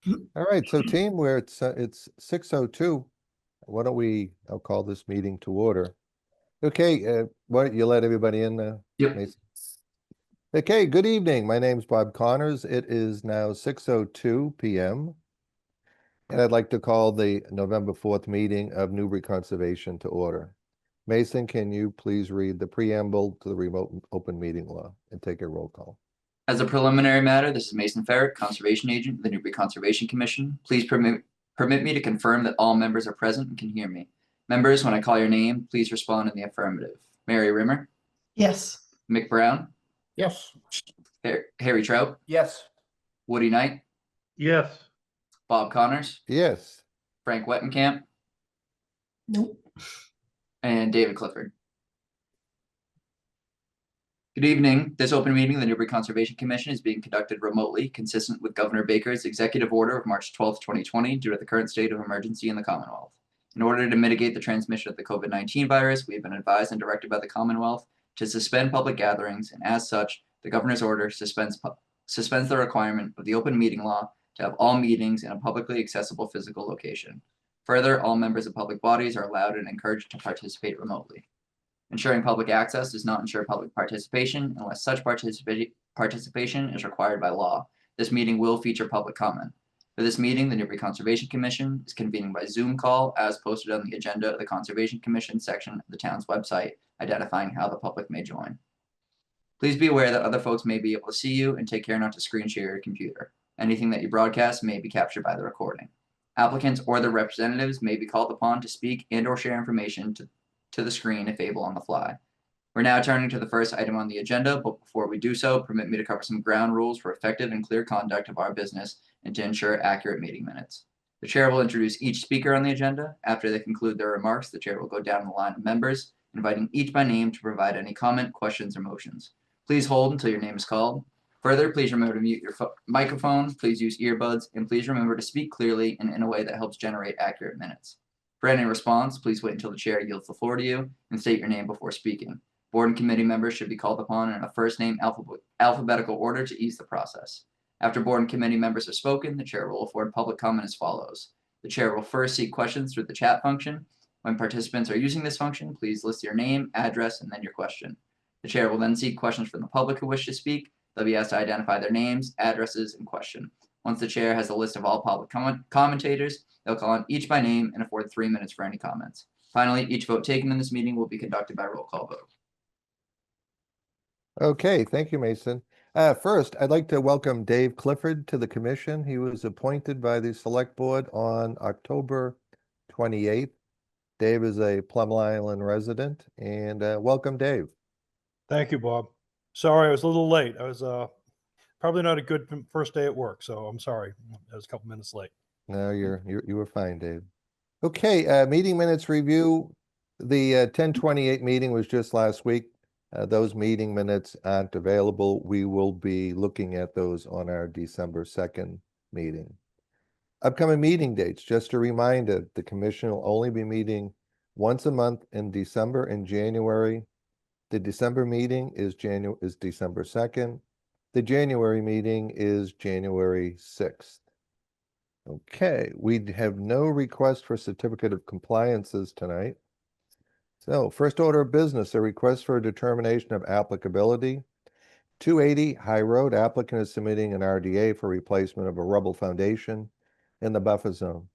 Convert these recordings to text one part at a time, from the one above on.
All right, so team, where it's 6:02. Why don't I'll call this meeting to order. Okay, why don't you let everybody in, Yep. Mason? Okay, good evening. My name's Bob Connors. It is now 6:02 p.m. And I'd like to call the November 4th meeting of Newbury Conservation to order. Mason, can you please read the preamble to the remote open meeting law and take a roll call? As a preliminary matter, this is Mason Ferret, Conservation Agent of the Newbury Conservation Commission. Please permit me to confirm that all members are present and can hear me. Members, when I call your name, please respond in the affirmative. Mary Rimmer, Yes. Mick Brown, Yes. Harry Trout, Yes. Woody Knight, Yes. Bob Connors, Yes. Frank Wettenkamp, Nope. and David Clifford. Good evening. This open meeting of the Newbury Conservation Commission is being conducted remotely, consistent with Governor Baker's executive order of March 12, 2020, due to the current state of emergency in the Commonwealth. In order to mitigate the transmission of the COVID-19 virus, we have been advised and directed by the Commonwealth to suspend public gatherings, and as such, the Governor's order suspends the requirement of the open meeting law to have all meetings in a publicly accessible physical location. Further, all members of public bodies are allowed and encouraged to participate remotely. Ensuring public access does not ensure public participation unless such participation is required by law. This meeting will feature public comment. For this meeting, the Newbury Conservation Commission is convening by Zoom call as posted on the agenda of the Conservation Commission section of the town's website, identifying how the public may join. Please be aware that other folks may be able to see you, and take care not to screen share your computer. Anything that you broadcast may be captured by the recording. Applicants or their representatives may be called upon to speak and or share information to the screen if able on the fly. We're now turning to the first item on the agenda, but before we do so, permit me to cover some ground rules for effective and clear conduct of our business and to ensure accurate meeting minutes. The chair will introduce each speaker on the agenda. After they conclude their remarks, the chair will go down the line of members, inviting each by name to provide any comment, questions, or motions. Please hold until your name is called. Further, please remember to mute your microphone, please use earbuds, and please remember to speak clearly and in a way that helps generate accurate minutes. For any response, please wait until the chair yields the floor to you and state your name before speaking. Board and committee members should be called upon in a first name alphabetical order to ease the process. After board and committee members have spoken, the chair will afford public comment as follows. The chair will first seek questions through the chat function. When participants are using this function, please list your name, address, and then your question. The chair will then seek questions from the public who wish to speak. They'll be asked to identify their names, addresses, and question. Once the chair has a list of all public commentators, they'll call on each by name and afford 3 minutes for any comments. Finally, each vote taken in this meeting will be conducted by roll call vote. Okay, thank you, Mason. First, I'd like to welcome Dave Clifford to the commission. He was appointed by the select board on October 28th. Dave is a Plum Island resident, and welcome, Dave. Thank you, Bob. Sorry, I was a little late. I was probably not a good first day at work, so I'm sorry. I was a couple minutes late. No, you were fine, Dave. Okay, meeting minutes review. The 10/28 meeting was just last week. Those meeting minutes aren't available. We will be looking at those on our December 2nd meeting. Upcoming meeting dates, just a reminder, the commission will only be meeting once a month in December and January. The December meeting is December 2nd. The January meeting is January 6th. Okay, we have no request for certificate of compliances tonight. So first order of business, a request for a determination of applicability. 280 High Road, applicant is submitting an RDA for replacement of a rubble foundation in the buffer zone.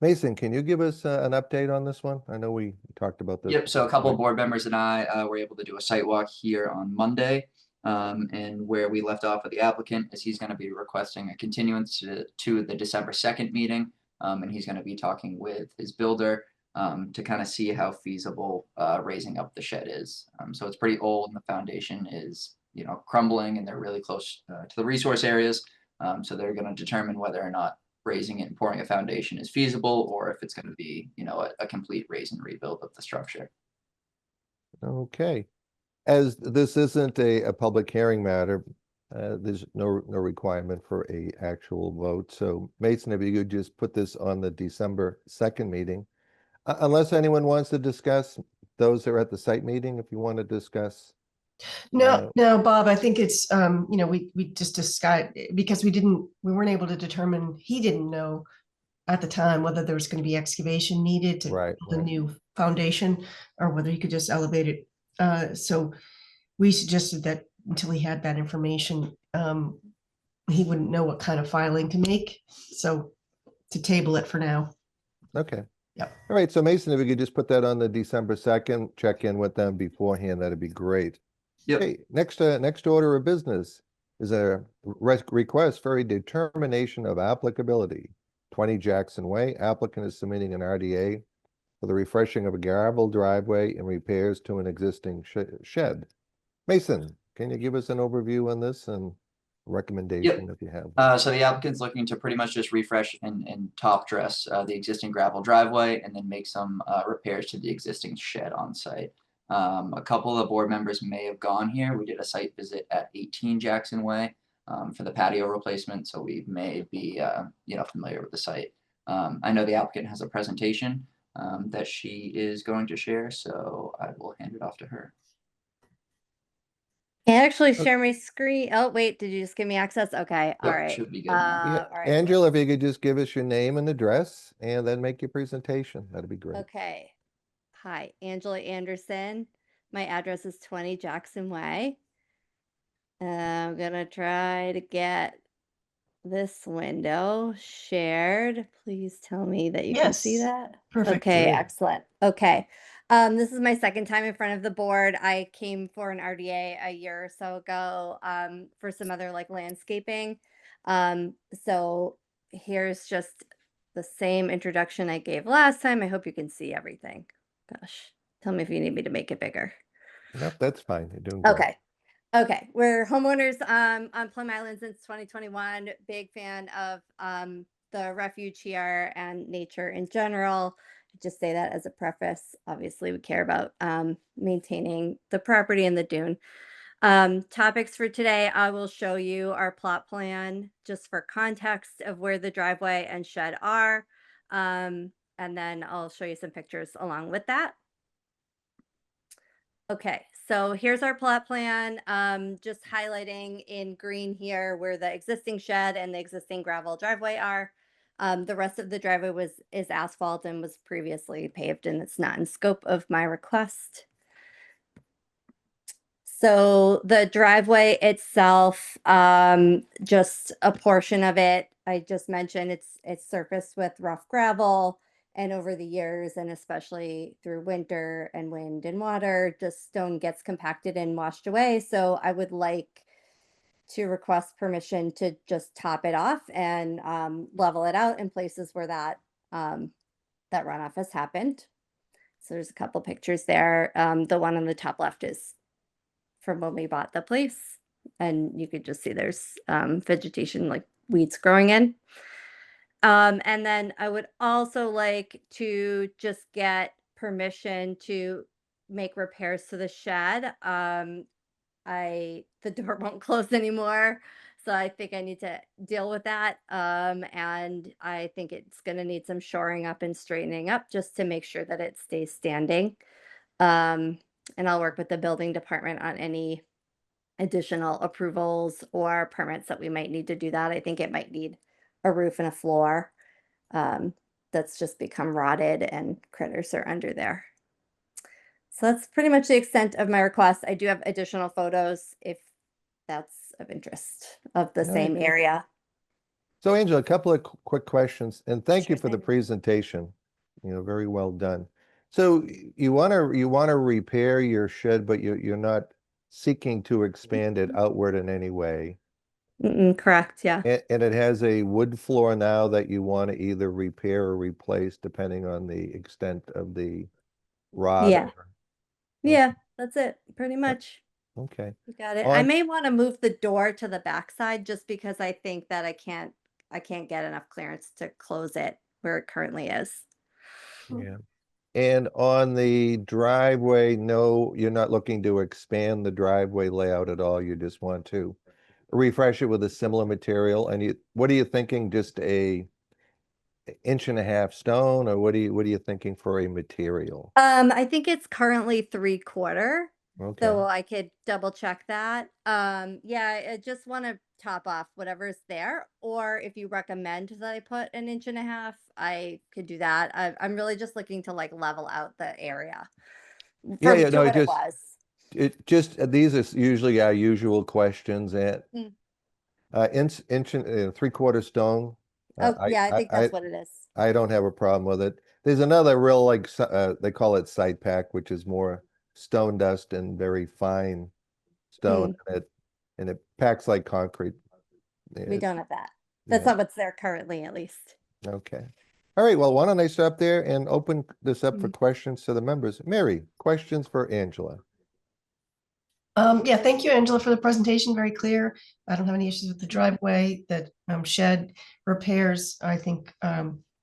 Mason, can you give us an update on this one? I know we talked about this. Yep, so a couple of board members and I were able to do a site walk here on Monday. And where we left off with the applicant is he's going to be requesting a continuance to the December 2nd meeting. And he's going to be talking with his builder to kind of see how feasible raising up the shed is. So it's pretty old and the foundation is, crumbling and they're really close to the resource areas. So they're going to determine whether or not raising it and pouring a foundation is feasible, or if it's going to be, a complete raise and rebuild of the structure. Okay. As this isn't a public hearing matter, there's no requirement for a actual vote. So Mason, if you could just put this on the December 2nd meeting, unless anyone wants to discuss, those that are at the site meeting, if you want to discuss No, no, Bob, I think it's, we just discussed, because we weren't able to determine, he didn't know at the time whether there was going to be excavation needed to Right, build a right. new foundation or whether he could just elevate it. So we suggested that until he had that information, he wouldn't know what kind of filing to make. So to table it for now. Okay. Yep. All right, so Mason, if we could just put that on the December 2nd, check in with them beforehand, that'd be great. Yep. Okay, next order of business is a request for a determination of applicability. 20 Jackson Way, applicant is submitting an RDA for the refreshing of a gravel driveway and repairs to an existing shed. Mason, can you give us an overview on this and recommendation if you have? So the applicant's looking to pretty much just refresh and top dress the existing gravel driveway and then make some repairs to the existing shed on site. A couple of the board members may have gone here. We did a site visit at 18 Jackson Way for the patio replacement, so we may be familiar with the site. I know the applicant has a presentation that she is going to share, so I will hand it off to her. Can I actually share my screen? Oh, wait, did you just give me access? Okay, all Yep, right. should be good now. Yeah, All right. Angela, if you could just give us your name and address and then make your presentation, that'd be great. Okay. Hi, Angela Anderson. My address is 20 Jackson Way. I'm gonna try to get this window shared. Please tell me that you can see Yes. that. Perfect. Okay, Great. excellent. Okay. This is my second time in front of the board. I came for an RDA a year or so ago for some other like landscaping. So here's just the same introduction I gave last time. I hope you can see everything. Gosh, tell me if you need me to make it bigger. Nope, that's fine. You're doing great. Okay. Okay. We're homeowners on Plum Island since 2021. Big fan of the refuge here and nature in general. Just say that as a preface. Obviously, we care about maintaining the property and the dune. Topics for today, I will show you our plot plan just for context of where the driveway and shed are. And then I'll show you some pictures along with that. Okay, so here's our plot plan, just highlighting in green here where the existing shed and the existing gravel driveway are. The rest of the driveway is asphalt and was previously paved, and it's not in scope of my request. So the driveway itself, just a portion of it, I just mentioned it's surfaced with rough gravel. And over the years, and especially through winter and wind and water, just stone gets compacted and washed away. So I would like to request permission to just top it off and level it out in places where that runoff has happened. So there's a couple pictures there. The one on the top left is from when we bought the place, and you could just see there's vegetation like weeds growing in. And then I would also like to just get permission to make repairs to the shed. The door won't close anymore, so I think I need to deal with that. And I think it's going to need some shoring up and straightening up just to make sure that it stays standing. And I'll work with the building department on any additional approvals or permits that we might need to do that. I think it might need a roof and a floor that's just become rotted and critters are under there. So that's pretty much the extent of my request. I do have additional photos if that's of interest of the same area. So Angela, a couple of quick questions, and thank you Sure for the thing. presentation. Very well done. So you want to repair your shed, but you're not seeking to expand it outward in any way. Correct, yeah. And it has a wood floor now that you want to either repair or replace depending on the extent of the rot. Yeah. Yeah, that's it, pretty much. Okay. You got it. I On- may want to move the door to the backside just because I think that I can't get enough clearance to close it where it currently is. Yeah. And on the driveway, no, you're not looking to expand the driveway layout at all. You just want to refresh it with a similar material. And what are you thinking? Just a 1.5 inch stone, or what are you thinking for a material? I think it's currently 3/4. Okay. So I could double check that. Yeah, I just want to top off whatever's there. Or if you recommend that I put an inch and a half, I could do that. I'm really just looking to like level out the area Yeah, yeah, to no, what it was. it just, these are usually our usual questions and Mm. inch and 3/4 stone. Oh, yeah, I think that's what it is. I don't have a problem with it. There's another real like they call it site pack, which is more stone dust and very fine stone and it packs like concrete. We It- don't have that. That's yeah. not what's there currently, at least. Okay. All right, well, why don't I stop there and open this up for Mhm. questions to the members? Mary, questions for Angela? Yeah, thank you, Angela, for the presentation. Very clear. I don't have any issues with the driveway, that shed repairs, I think,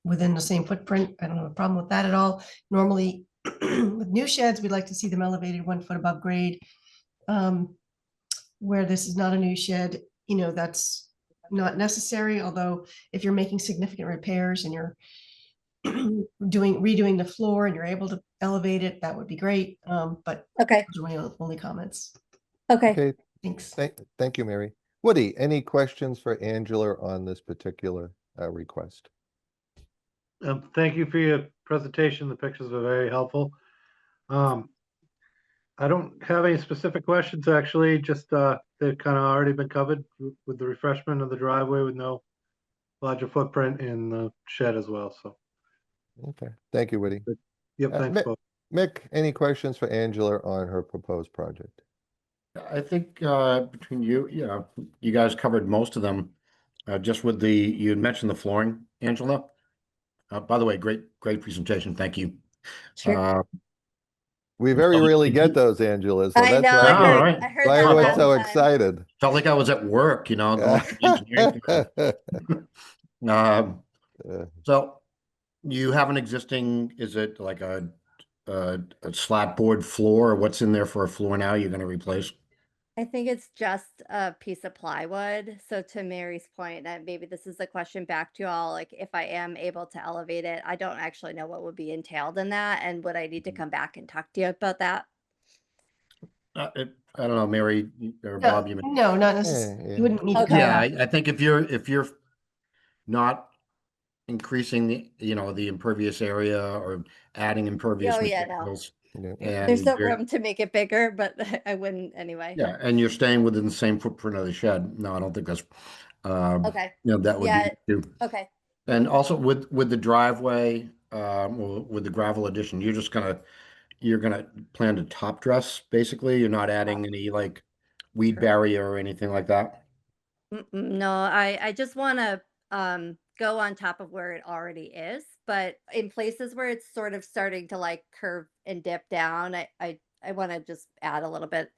within the same footprint. I don't have a problem with that at all. Normally, with new sheds, we'd like to see them elevated 1 foot above grade. Where this is not a new shed, that's not necessary, although if you're making significant repairs and you're redoing the floor and you're able to elevate it, that would be great. But Okay. those are my only comments. Okay. Okay, Thanks. thank you, Mary. Woody, any questions for Angela on this particular request? Thank you for your presentation. The pictures were very helpful. I don't have any specific questions, actually, just they've kind of already been covered with the refreshment of the driveway with no larger footprint in the shed as well, so. Okay, thank you, Woody. Yep, thanks, Mick, both. Mick, any questions for Angela on her proposed project? I think between you, you guys covered most of them. Just with you had mentioned the flooring, Angela. By the way, great presentation. Thank you. Sure. We very so rarely did get you- those, Angela, so I that's know. why I heard- we're- I heard why that we're last so time. excited. Felt like I was at work, going through the engineering process. So you have an existing, is it like a slat board floor, or what's in there for a floor now you're going to replace? I think it's just a piece of plywood. So to Mary's point, and maybe this is a question back to you all, like if I am able to elevate it, I don't actually know what would be entailed in that. And would I need to come back and talk to you about that? I don't know, Mary or No, Bob, you may. no, not necessarily. yeah. You wouldn't need to Okay. come Yeah, back. I think if you're not increasing the impervious area or adding impervious Oh, yeah, no. materials. Yeah. And There's no you're- room to make it bigger, but I wouldn't anyway. Yeah, and you're staying within the same footprint of the shed. No, I don't think that's, Okay. that would Yeah. be too. Okay. And also with the driveway, or with the gravel addition, you're gonna plan to top dress, basically? You're not adding any like weed barrier or anything like that? No, I just want to go on top of where it already is, but in places where it's sort of starting to like curve and dip down, I want to just add a little bit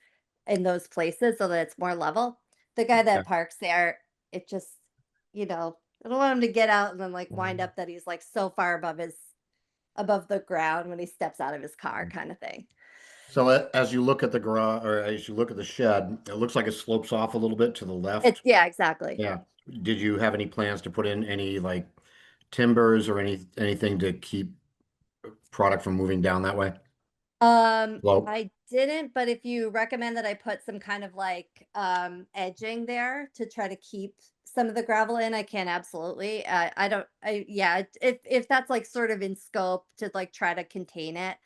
in those places so that it's more level. The guy that Okay. parks there, it just, I don't want him to get out and then like wind Mm. up that he's like so far above the ground when he steps out of his car kind of thing. So as you look at the garage, or as you look at the shed, it looks like it slopes off a little bit to the left. Yeah, exactly. Yeah. Did you have any plans to put in any like timbers or anything to keep product from moving down that way? Slope? I didn't, but if you recommend that I put some kind of like edging there to try to keep some of the gravel in, I can absolutely. Yeah, if that's like sort of in scope to like try to contain it,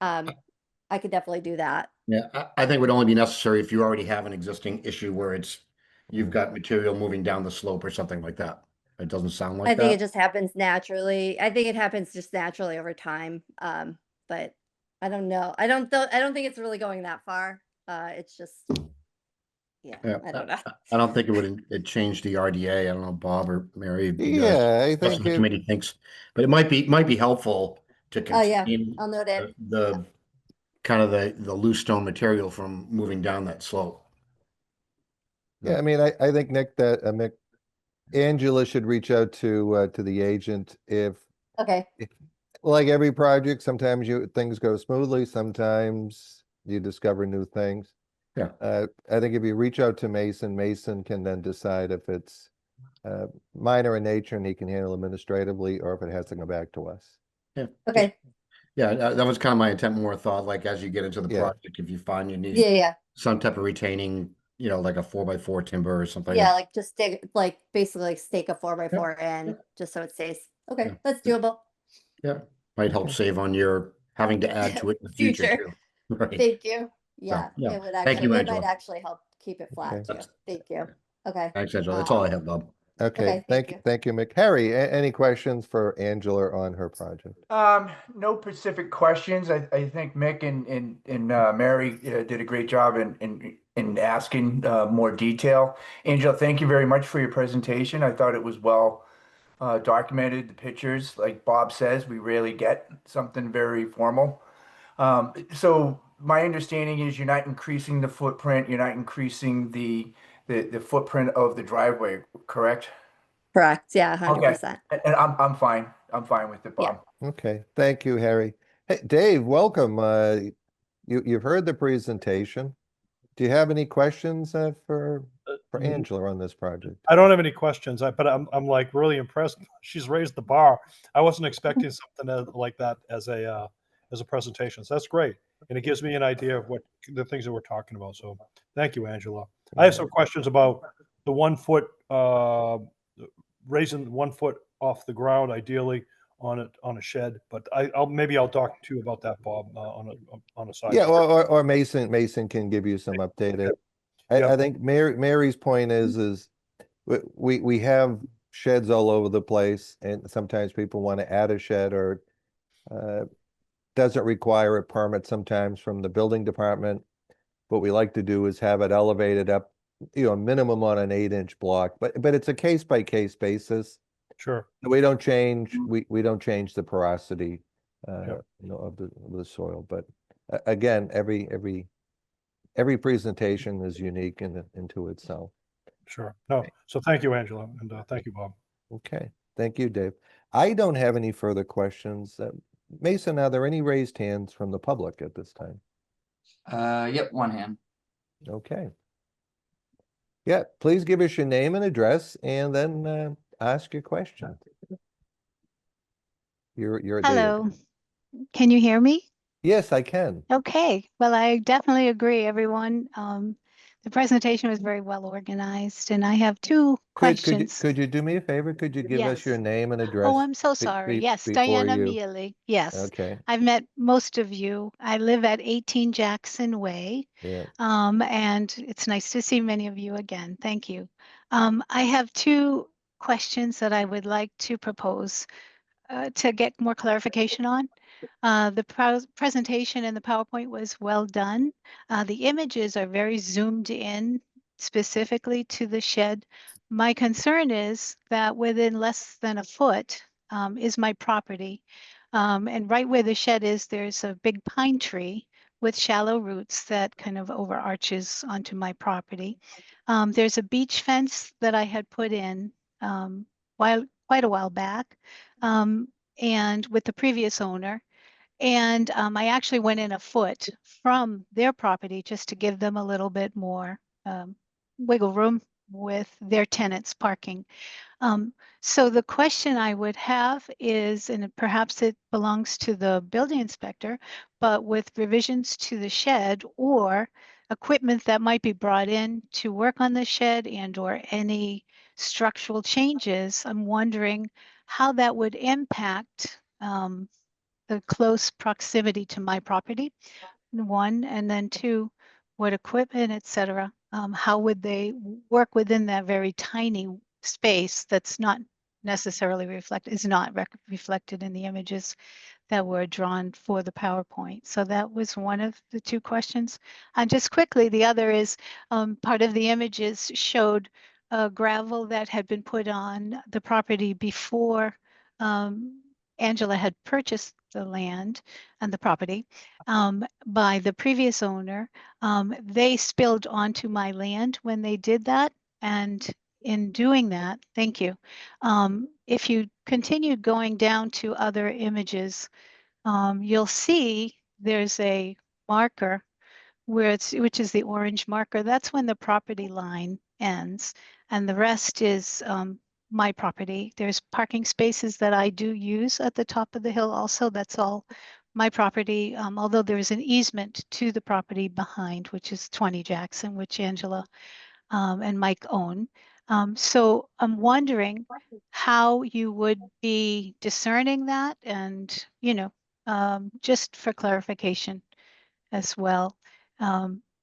I could definitely do that. Yeah, I think it would only be necessary if you already have an existing issue where you've got material moving down the slope or something like that. It doesn't sound like I think it that. just happens naturally. I think it happens just naturally over time. But I don't know. I don't think it's really going that far. It's just, yeah, Yeah, I don't know. I don't think it changed the RDA. I don't know, Bob or Mary. you guys- Yeah, I rest of think the committee thinks, but it might be helpful to Oh, yeah. contain I'll note it. the kind of the loose stone material from moving down that slope. yeah, I mean, I think Nick, Mick, Angela should reach out to the agent if, Okay. like every project, sometimes things go smoothly, sometimes you discover new things. Yeah. I think if you reach out to Mason, Mason can then decide if it's minor in nature and he can handle administratively, or if it has to go back to us. Yeah. Okay. Yeah, that was kind of my intent, more thought, like as you get into the Yeah. project, if you find you Yeah, need yeah, some type of retaining, like a 4x4 timber or something. yeah, like just dig, like basically like stake a four by Yeah, four in, just so it stays. Okay, Yeah. that's doable. Yeah, might help Okay. save on your having to add to it in the future Future. too. Right. Thank you. Yeah, yeah. it would Thank you, actually, it might Angela. actually help keep it flat Okay. too. That's- Thank you. Okay. Thanks, Angela. That's all I Um, have, Bob. Okay, thank you. thank you, Mick. Harry, any questions for Angela on her project? No specific questions. I think Mick and Mary did a great job in asking more detail. Angela, thank you very much for your presentation. I thought it was well documented. The pictures, like Bob says, we rarely get something very formal. So my understanding is you're not increasing the footprint. You're not increasing the footprint of the driveway, correct? Correct. Yeah, Okay. 100%. And I'm fine. I'm fine with it, Yeah. Bob. Okay, thank you, Harry. Hey, Dave, welcome. You've heard the presentation. Do you have any questions for Angela on this project? I don't have any questions, but I'm like really impressed. She's raised the bar. I wasn't expecting something like that as a presentation. So that's great, and it gives me an idea of what the things that we're talking about. So thank you, Angela. I have some questions about the 1 foot raising 1 foot off the ground, ideally on a shed. But I'll talk to you about that, Bob, on a side. Yeah, or Mason can give you some updated. Yep. I think Mary's point is we have sheds all over the place, and sometimes people want to add a shed or doesn't require a permit sometimes from the building department. What we like to do is have it elevated up, minimum on an 8-inch block, but it's a case by case basis. Sure. We don't change we don't change the porosity Yep. of the soil, but again, every presentation is unique into itself. Sure. No. So thank you, Angela, and thank you, Bob. Okay, thank you, Dave. I don't have any further questions. Mason, are there any raised hands from the public at this time? Yep, one hand. Okay. Yeah, please give us your name and address and then ask your question. You're there. Hello. Can you hear me? Yes, I can. Okay. Well, I definitely agree, everyone. The presentation was very well organized, and I have two questions. Could you do me a favor? Could you give us your Yes. name and address? Oh, I'm so sorry. Yes, before Diana you? Mealy. Yes. Okay, I've met most of you. I live at 18 Jackson Way. yeah. And it's nice to see many of you again. Thank you. I have two questions that I would like to propose to get more clarification on. The presentation and the PowerPoint was well done. The images are very zoomed in specifically to the shed. My concern is that within less than a foot is my property. And right where the shed is, there's a big pine tree with shallow roots that kind of overarches onto my property. There's a beach fence that I had put in quite a while back. And with the previous owner. And I actually went in a foot from their property just to give them a little bit more wiggle room with their tenants parking. So the question I would have is, and perhaps it belongs to the building inspector, but with revisions to the shed or equipment that might be brought in to work on the shed and or any structural changes, I'm wondering how that would impact the close proximity to my property, one, and then two, what equipment, et cetera, how would they work within that very tiny space that's not necessarily reflected in the images that were drawn for the PowerPoint. So that was one of the two questions. And just quickly, the other is part of the images showed gravel that had been put on the property before Angela had purchased the land and the property by the previous owner. They spilled onto my land when they did that. And in doing that, thank you. If you continue going down to other images, you'll see there's a marker which is the orange marker. That's when the property line ends, and the rest is my property. There's parking spaces that I do use at the top of the hill also. That's all my property, although there is an easement to the property behind, which is 20 Jackson, which Angela and Mike own. So I'm wondering how you would be discerning that, and, just for clarification as well.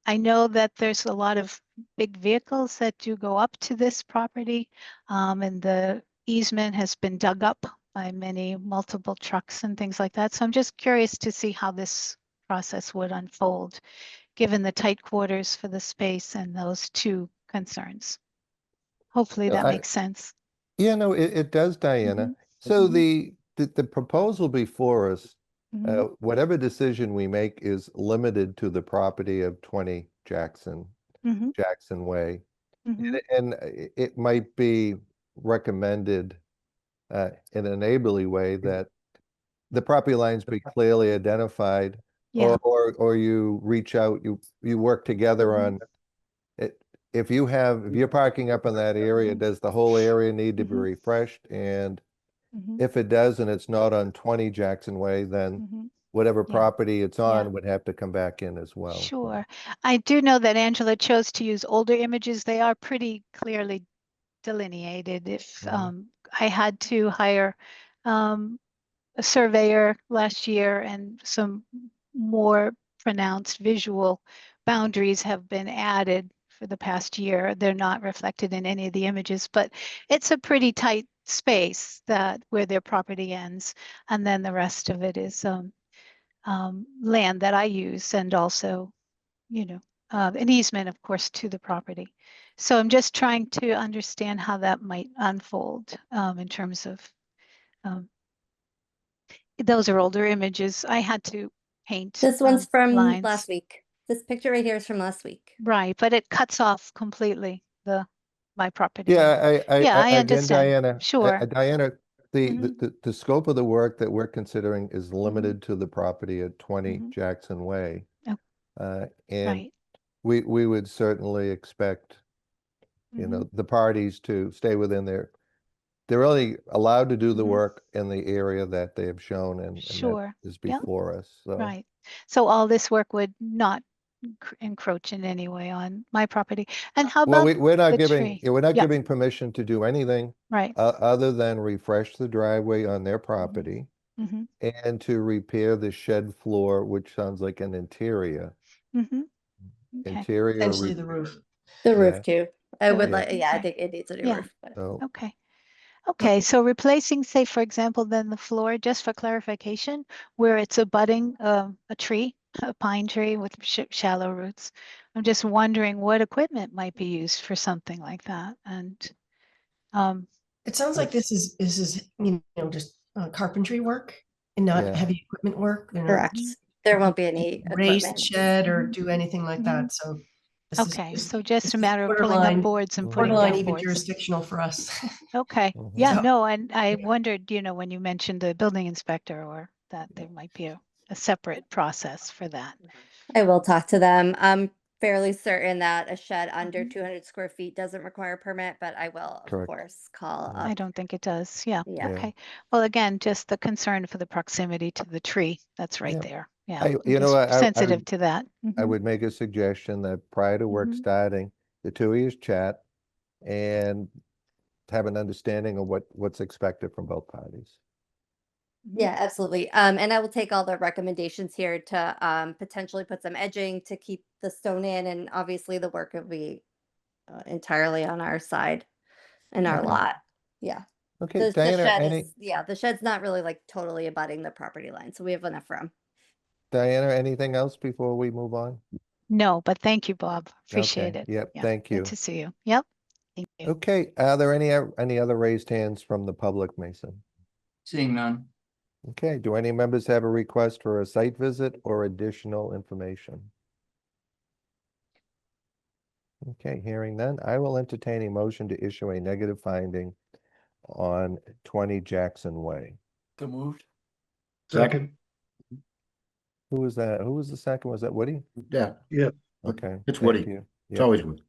I know that there's a lot of big vehicles that do go up to this property, and the easement has been dug up by multiple trucks and things like that. So I'm just curious to see how this process would unfold, given the tight quarters for the space and those two concerns. Hopefully that I- makes sense. Yeah, no, it does, Diana. So the proposal before us, Mhm. whatever decision we make is limited to the property of 20 Jackson Mhm. Way. Mhm. And it might be recommended in a neighborly way that the property lines be clearly identified, Yeah. or you reach out, you work together Mhm. on it. If you're parking up in that area, Mhm. does the whole area need to be Mhm. refreshed? And Mhm. if it does and it's not on 20 Jackson Way, then Mhm. whatever Yeah. property it's Yeah. on would have to come back in as well. So- Sure. I do know that Angela chose to use older images. They are pretty clearly delineated. If Mhm. I had to hire a surveyor last year, and some more pronounced visual boundaries have been added for the past year. They're not reflected in any of the images, but it's a pretty tight space that where their property ends, and then the rest of it is land that I use, and also, an easement, of course, to the property. So I'm just trying to understand how that might unfold in terms of those are older images. I had to paint This one's from lines. last week. This picture right here is from last week. Right, but it cuts off completely my property line. Yeah, Yeah, I again, understand. Diana, Sure. Diana, Mhm. the scope of the work that we're considering is Mm-hmm. limited to the property at 20 Mhm. Jackson Way. Oh, And right. we would certainly expect, Mhm. the parties to stay within they're only allowed to do the Mhm. work in the area that they have shown, and that Sure. is Yeah. before us. So, Right. So all this work would not encroach in any way on my property. And how well, about we're not the giving, tree? we're not Yeah. giving permission to do anything Right. other than refresh the driveway on their property Mm-hmm. and to repair the shed floor, which sounds like an interior. Mm-hmm. Okay. Interior. Essentially the roof. The Yeah. roof too. I would Yeah. like, yeah, I Okay. think it needs a new Yeah. roof, but So, Okay. Okay, so replacing, say, for example, then the floor, just for clarification, where it's abutting a tree, a pine tree with shallow roots. I'm just wondering what equipment might be used for something like that. And It sounds like this is just carpentry work and not Yeah. heavy equipment work. They're not correct. There won't be any raise the equipment. shed or Mhm. do anything like Mhm. that. So this is okay, just- so just this a is matter of pulling up borderline- boards and Mhm. putting borderline down even boards. jurisdictional for us. Okay, Mhm. yeah, So- no, and I wondered, when you mentioned the building inspector, or that there might be a separate process for that. I will talk to them. I'm fairly certain that a shed under Mhm. 200 square feet doesn't require a permit, but I will, of Correct. course, call Yeah. I up. don't think it does. Yeah. Yeah. Okay. Well, again, just the concern for the proximity to the tree that's right Yeah. there. Yeah. I- I'm you know, just I sensitive would- to that. I Mhm. would make a suggestion that prior to work Mhm. starting, the two of you chat and have an understanding of what's expected from both parties. Mhm. Yeah, absolutely. And I will take all the recommendations here to potentially put some edging to keep the stone in, and obviously the work will be entirely on our side and our Okay. lot. Yeah. Okay, The Diana, shed the shed's not really like totally abutting the property line, so we have enough room. Diana, anything else before we move on? No, but thank you, Bob. Appreciate Okay, it. yep, Yeah. thank you. Good to see you. Yep. Thank you. Okay, are there any other raised hands from the public, Mason? Seeing none. Okay, do any members have a request for a site visit or additional information? Okay, hearing none, I will entertain a motion to issue a negative finding on 20 Jackson Way. So moved. Second. Who was that? Who was the second? Was that Woody? Yeah, Okay. It's thank Woody. you. it's Yep. always Woody.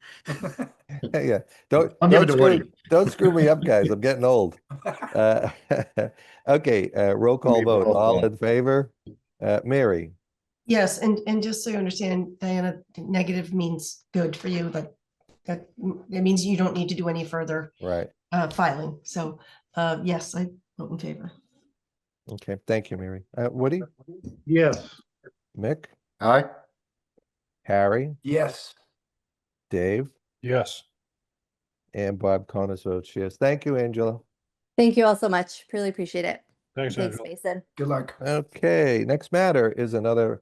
Yeah, don't I'll give it don't to Woody. don't screw me up, guys. I'm getting old. Okay, roll call Me vote. roll All call. in favor? Mary, Yes, and just so you understand, Diana, negative means good for you, but that means you don't need to do any further right. filing. So yes, I vote in favor. Okay, thank you, Mary. Woody, Yes. Mick, Aye. Harry, Yes. Dave, Yes. and Bob Connors votes yes. Thank you, Angela. Thank you all so much. Really appreciate it. Thanks, Thanks, Angela. Mason. Good luck. Okay, next matter is another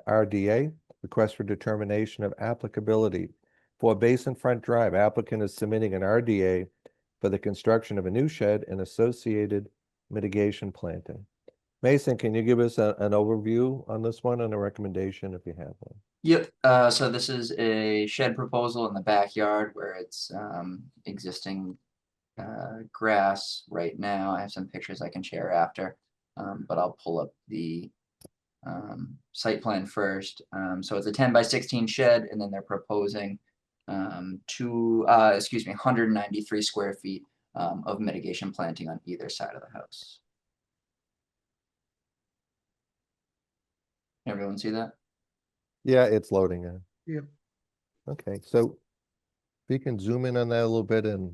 RDA, request for determination of applicability for Basin Front Drive. Applicant is submitting an RDA for the construction of a new shed and associated mitigation planting. Mason, can you give us an overview on this one and a recommendation if you have one? Yep, so this is a shed proposal in the backyard where it's existing grass right now. I have some pictures I can share after, but I'll pull up the site plan first. So it's a 10 by 16 shed, and then they're proposing 193 square feet of mitigation planting on either side of the house. Everyone see that? Yeah, it's loading in. Yep. Okay, so if you can zoom in on that a little bit, and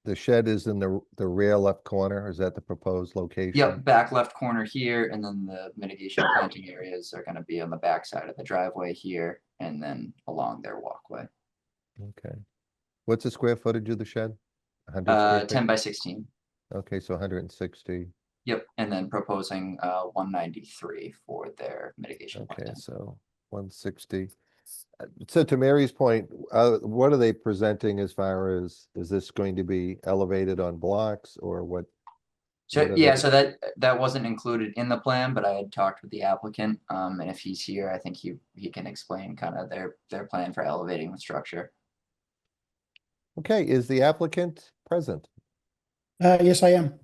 the shed is in the rear left corner. Is that the proposed location? Yep, back left corner here, and then the mitigation planting areas are gonna be on the back side of the driveway here, and then along their walkway. Okay. What's the square footage of the shed? 100 square feet? 10 by 16. Okay, so 160. Yep, and then proposing 193 for their mitigation Okay, planting. so 160. So to Mary's point, what are they presenting as far as, is this going to be elevated on blocks or what? So what are yeah, they- so that wasn't included in the plan, but I had talked with the applicant, and if he's here, I think he can explain kind of their plan for elevating the structure. Okay, is the applicant present? Yes, I am.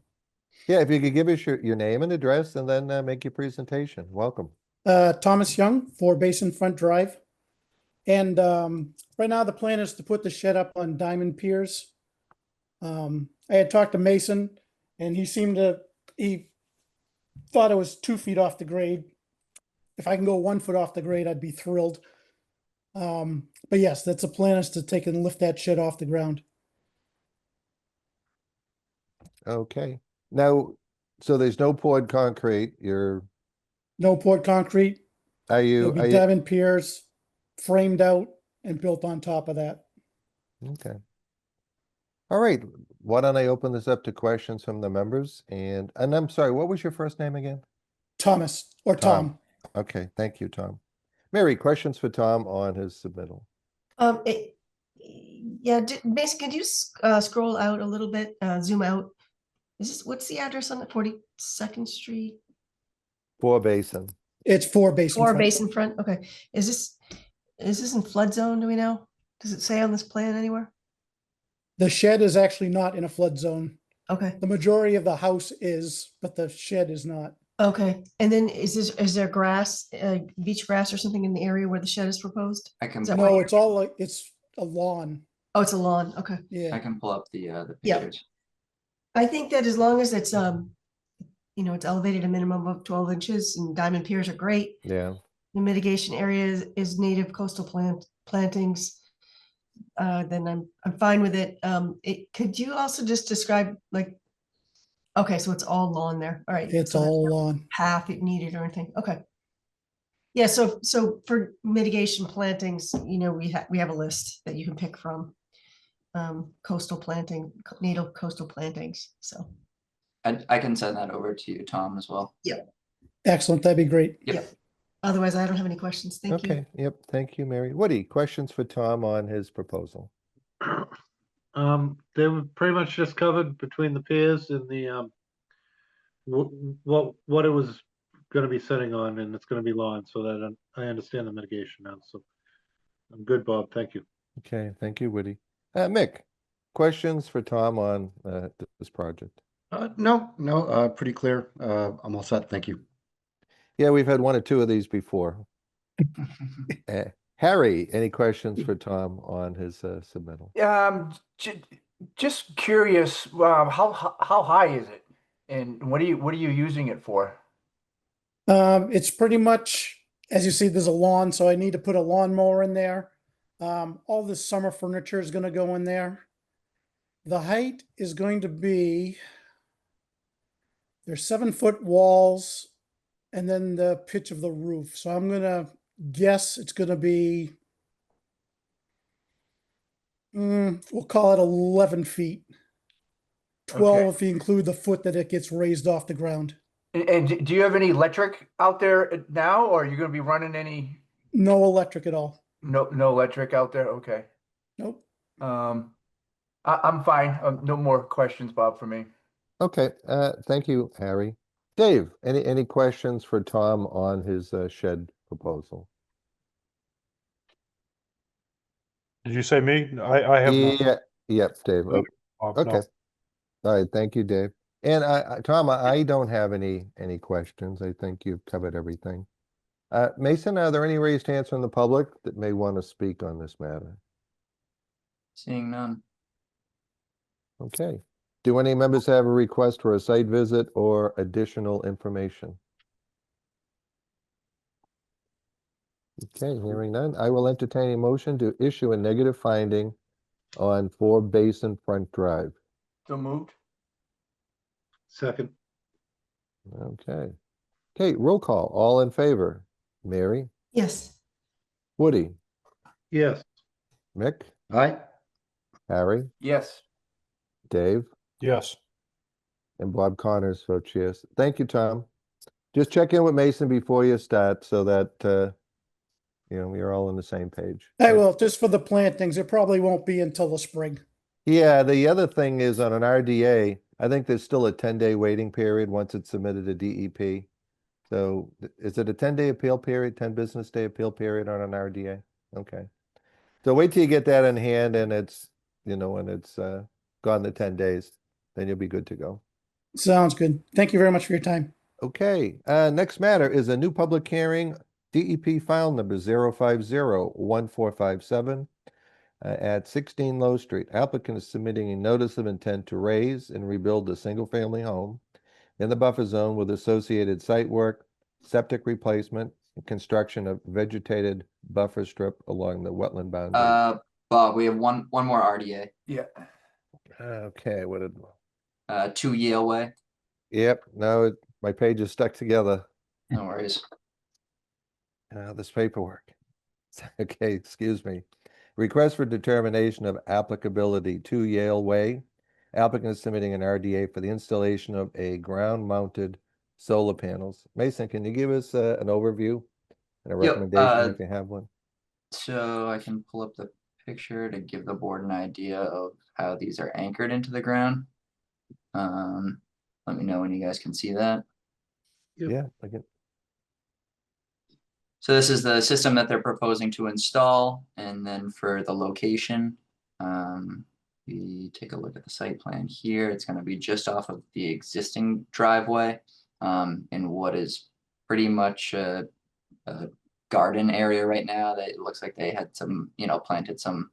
Yeah, if you could give us your name and address and then make your presentation. Welcome. Thomas Young for Basin Front Drive. And right now the plan is to put the shed up on diamond piers. I had talked to Mason and he thought it was 2 feet off the grade. If I can go 1 foot off the grade, I'd be thrilled. But yes, that's a plan, is to take and lift that shed off the ground. Okay. Now, so there's no poured concrete. No poured concrete. Are It'll you, be diamond piers, framed out and built on top of that. okay. All right, why don't I open this up to questions from the members? And I'm sorry, what was your first name again? Thomas or Tom. Okay, thank you, Tom. Mary, questions for Tom on his submittal? Yeah, basically, could you scroll out a little bit, zoom out? What's the address on the 42nd Street? 4 Basin. It's 4 Basin Or Front. Basin Front? Okay. Is this in flood zone? Do we know? Does it say on this plan anywhere? The shed is actually not in a flood zone. Okay. The majority of the house is, but the shed is not. Okay. And then is there grass, beach grass or something in the area where the shed is proposed? I can Is that No, what- it's all like, it's a lawn. Oh, it's a lawn. Okay. I Yeah. can pull up the Yeah. pictures. I think that as long as it's it's elevated a minimum of 12 inches and diamond piers are great. Yeah, The mitigation area is native coastal plantings. Then I'm fine with it. Could you also just describe okay, so it's all lawn there. All right. It's so there's all no lawn. path it needed or anything. Okay. Yeah, so for mitigation plantings, we have a list that you can pick from. Native coastal plantings. So I can send that over to you, Tom, as well. Excellent. That'd be great. Yep. otherwise I don't have any questions. Thank you. okay, yep, thank you, Mary. Woody, questions for Tom on his proposal? They were pretty much just covered between the piers and the what it was going to be sitting on, and it's going to be lawn, so that I understand the mitigation now. So I'm good, Bob. Thank you. Okay, thank you, Woody. Mick, questions for Tom on this project? No, pretty clear. I'm all set. Thank you. Yeah, we've had 1 or 2 of these before. Harry, any questions for Tom on his submittal? Just curious, how high is it, and what are you using it for? It's pretty much, as you see, there's a lawn, so I need to put a lawnmower in there. All this summer furniture is gonna go in there. The height is going to be, there's 7-foot walls and then the pitch of the roof. So I'm gonna guess it's gonna be, we'll call it 11 feet. 12 if you include the foot that it gets raised off the ground. And do you have any electric out there now, or are you gonna be running any, No electric at all. no electric out there? Okay. Nope. I'm fine. No more questions, Bob, for me. Okay, thank you, Harry. Dave, any questions for Tom on his shed proposal? Did you say me? I have no. Yeah, yep, Dave. No. Okay. All right, thank you, Dave. And Tom, I don't have any questions. I think you've covered everything. Mason, are there any raised hands from the public that may want to speak on this matter? Seeing none. Okay. Do any members have a request for a site visit or additional information? Okay, hearing none, I will entertain a motion to issue a negative finding on 4 Basin Front Drive. So moved. Second, Okay. Okay, roll call. All in favor? Mary, Yes. Woody, yes. Mick, Aye. Harry, Yes. Dave, Yes. and Bob Connors votes yes. Thank you, Tom. Just check in with Mason before you start so that, we're all on the same page. I will, just for the plantings. It probably won't be until the spring. Yeah, the other thing is on an RDA, I think there's still a 10-day waiting period once it's submitted to DEP. So is it a 10-day appeal period, 10 business day appeal period on an RDA? Okay. So wait till you get that in hand and it's, when it's gone the 10 days, then you'll be good to go. Sounds good. Thank you very much for your time. Okay, next matter is a new public hearing, DEP file number 0501457 at 16 Low Street. Applicant is submitting a notice of intent to raise and rebuild a single-family home in the buffer zone with associated site work, septic replacement, and construction of vegetated buffer strip along the wetland boundary. Bob, we have one more RDA. Yeah. Okay, what did? 2 Yale Way. Yep, no, my page is stuck together. No worries. This paperwork. Okay, excuse me. Request for determination of applicability to Yale Way. Applicant is submitting an RDA for the installation of a ground-mounted solar panels. Mason, can you give us an overview and a Yep, recommendation if you have one? So I can pull up the picture to give the board an idea of how these are anchored into the ground. Let me know when you guys can see that. Yep. Yeah, I can. So this is the system that they're proposing to install, and then for the location, we take a look at the site plan here. It's going to be just off of the existing driveway, in what is pretty much a garden area right now. That it looks like they had some, planted some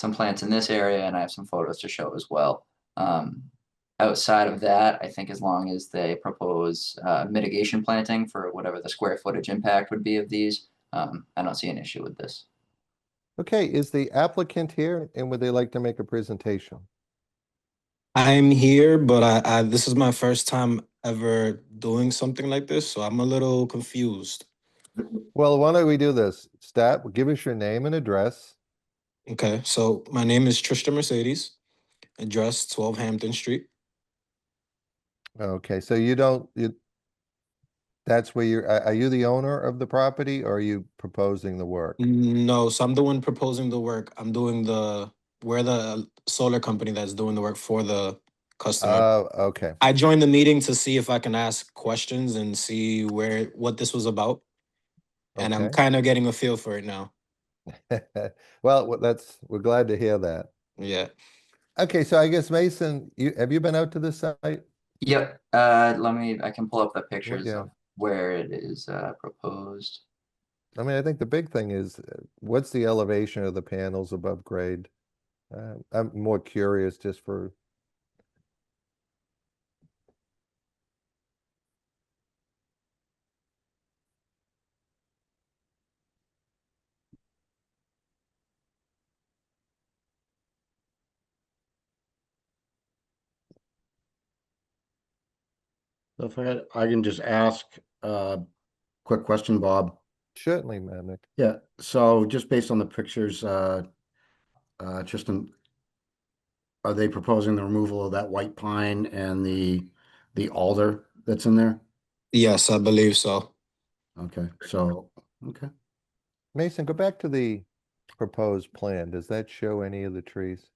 plants in this area, and I have some photos to show as well. Outside of that, I think as long as they propose mitigation planting for whatever the square footage impact would be of these, I don't see an issue with this. Okay, is the applicant here and would they like to make a presentation? I'm here, but I this is my first time ever doing something like this, so I'm a little confused. Well, why don't we do this? Give us your name and address. Okay, so my name is Tristan Mercedes, address 12 Hampton Street. Okay, so that's where are you the owner of the property or are you proposing the work? No, so I'm the one proposing the work. We're the solar company that's doing the work for the customer. Oh, okay. I joined the meeting to see if I can ask questions and see what this was about. And I'm Okay. kind of getting a feel for it now. Well, we're glad to hear that. Yeah. Okay, so I guess Mason, have you been out to the site? Yep. I can pull up the pictures Yeah. of where it is proposed. I mean, I think the big thing is what's the elevation of the panels above grade? I'm more curious just for. So if I can just ask quick question, Bob. Certainly, Mick. Yeah, so just based on the pictures, Tristan, are they proposing the removal of that white pine and the alder that's in there? Yes, I believe so. Okay, so, okay. Mason, go back to the proposed plan. Does that show any of the trees?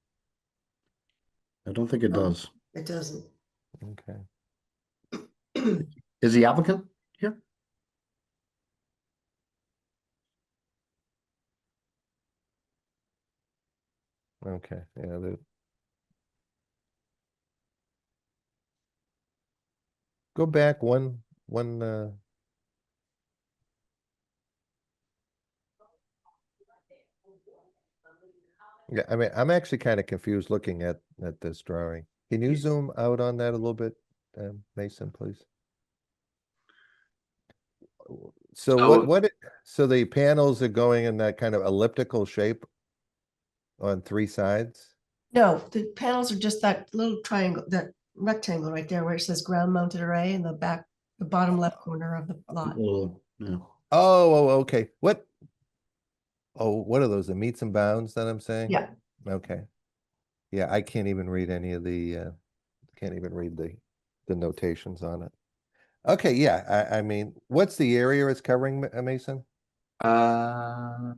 I don't think it No. does. It doesn't. Okay. Is the applicant here? Okay, yeah, go back one, yeah, I mean, I'm actually kind of confused looking at this drawing. Can you zoom out on that a little bit, Mason, please? So So- so the panels are going in that kind of elliptical shape on three sides? No, the panels are just that little triangle, that rectangle right there where it says ground mounted array in the back, the bottom left corner of the lot. Little, yeah. Oh, okay. What are those, the meets and bounds that I'm saying? Yeah. Okay. Yeah, I can't even read any of the, can't even read the notations on it. Okay, yeah, I mean, what's the area it's covering, Mason? I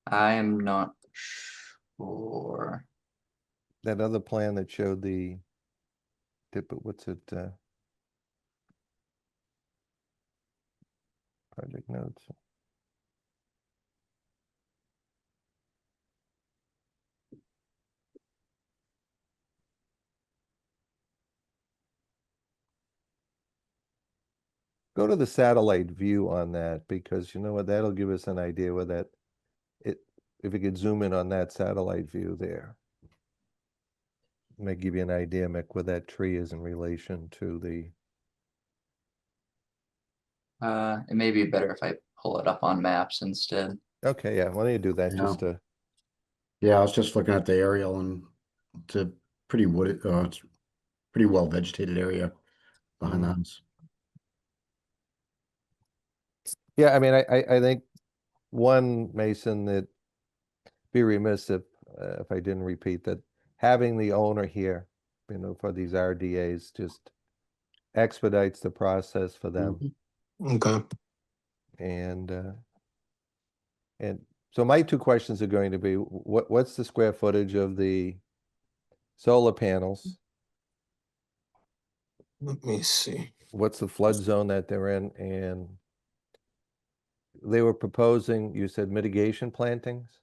am not sure. That other plan that showed the, what's it, project notes? Go to the satellite view on that, because you know what, that'll give us an idea where that, if we could zoom in on that satellite view there. May give you an idea, Mick, where that tree is in relation to the, It may be better if I pull it up on maps instead. okay, yeah, why don't you do that Yeah. just to, Yeah, I was just looking at the aerial and it's a pretty wooded, it's pretty well vegetated area behind the house. yeah, I mean, I think one, Mason, that be remiss if I didn't repeat that having the owner here, you know, for these RDAs just expedites the process for them. Mhm. Okay. And so my two questions are going to be, what's the square footage of the solar panels? Let me see. What's the flood zone that they're in? And they were proposing, you said mitigation plantings?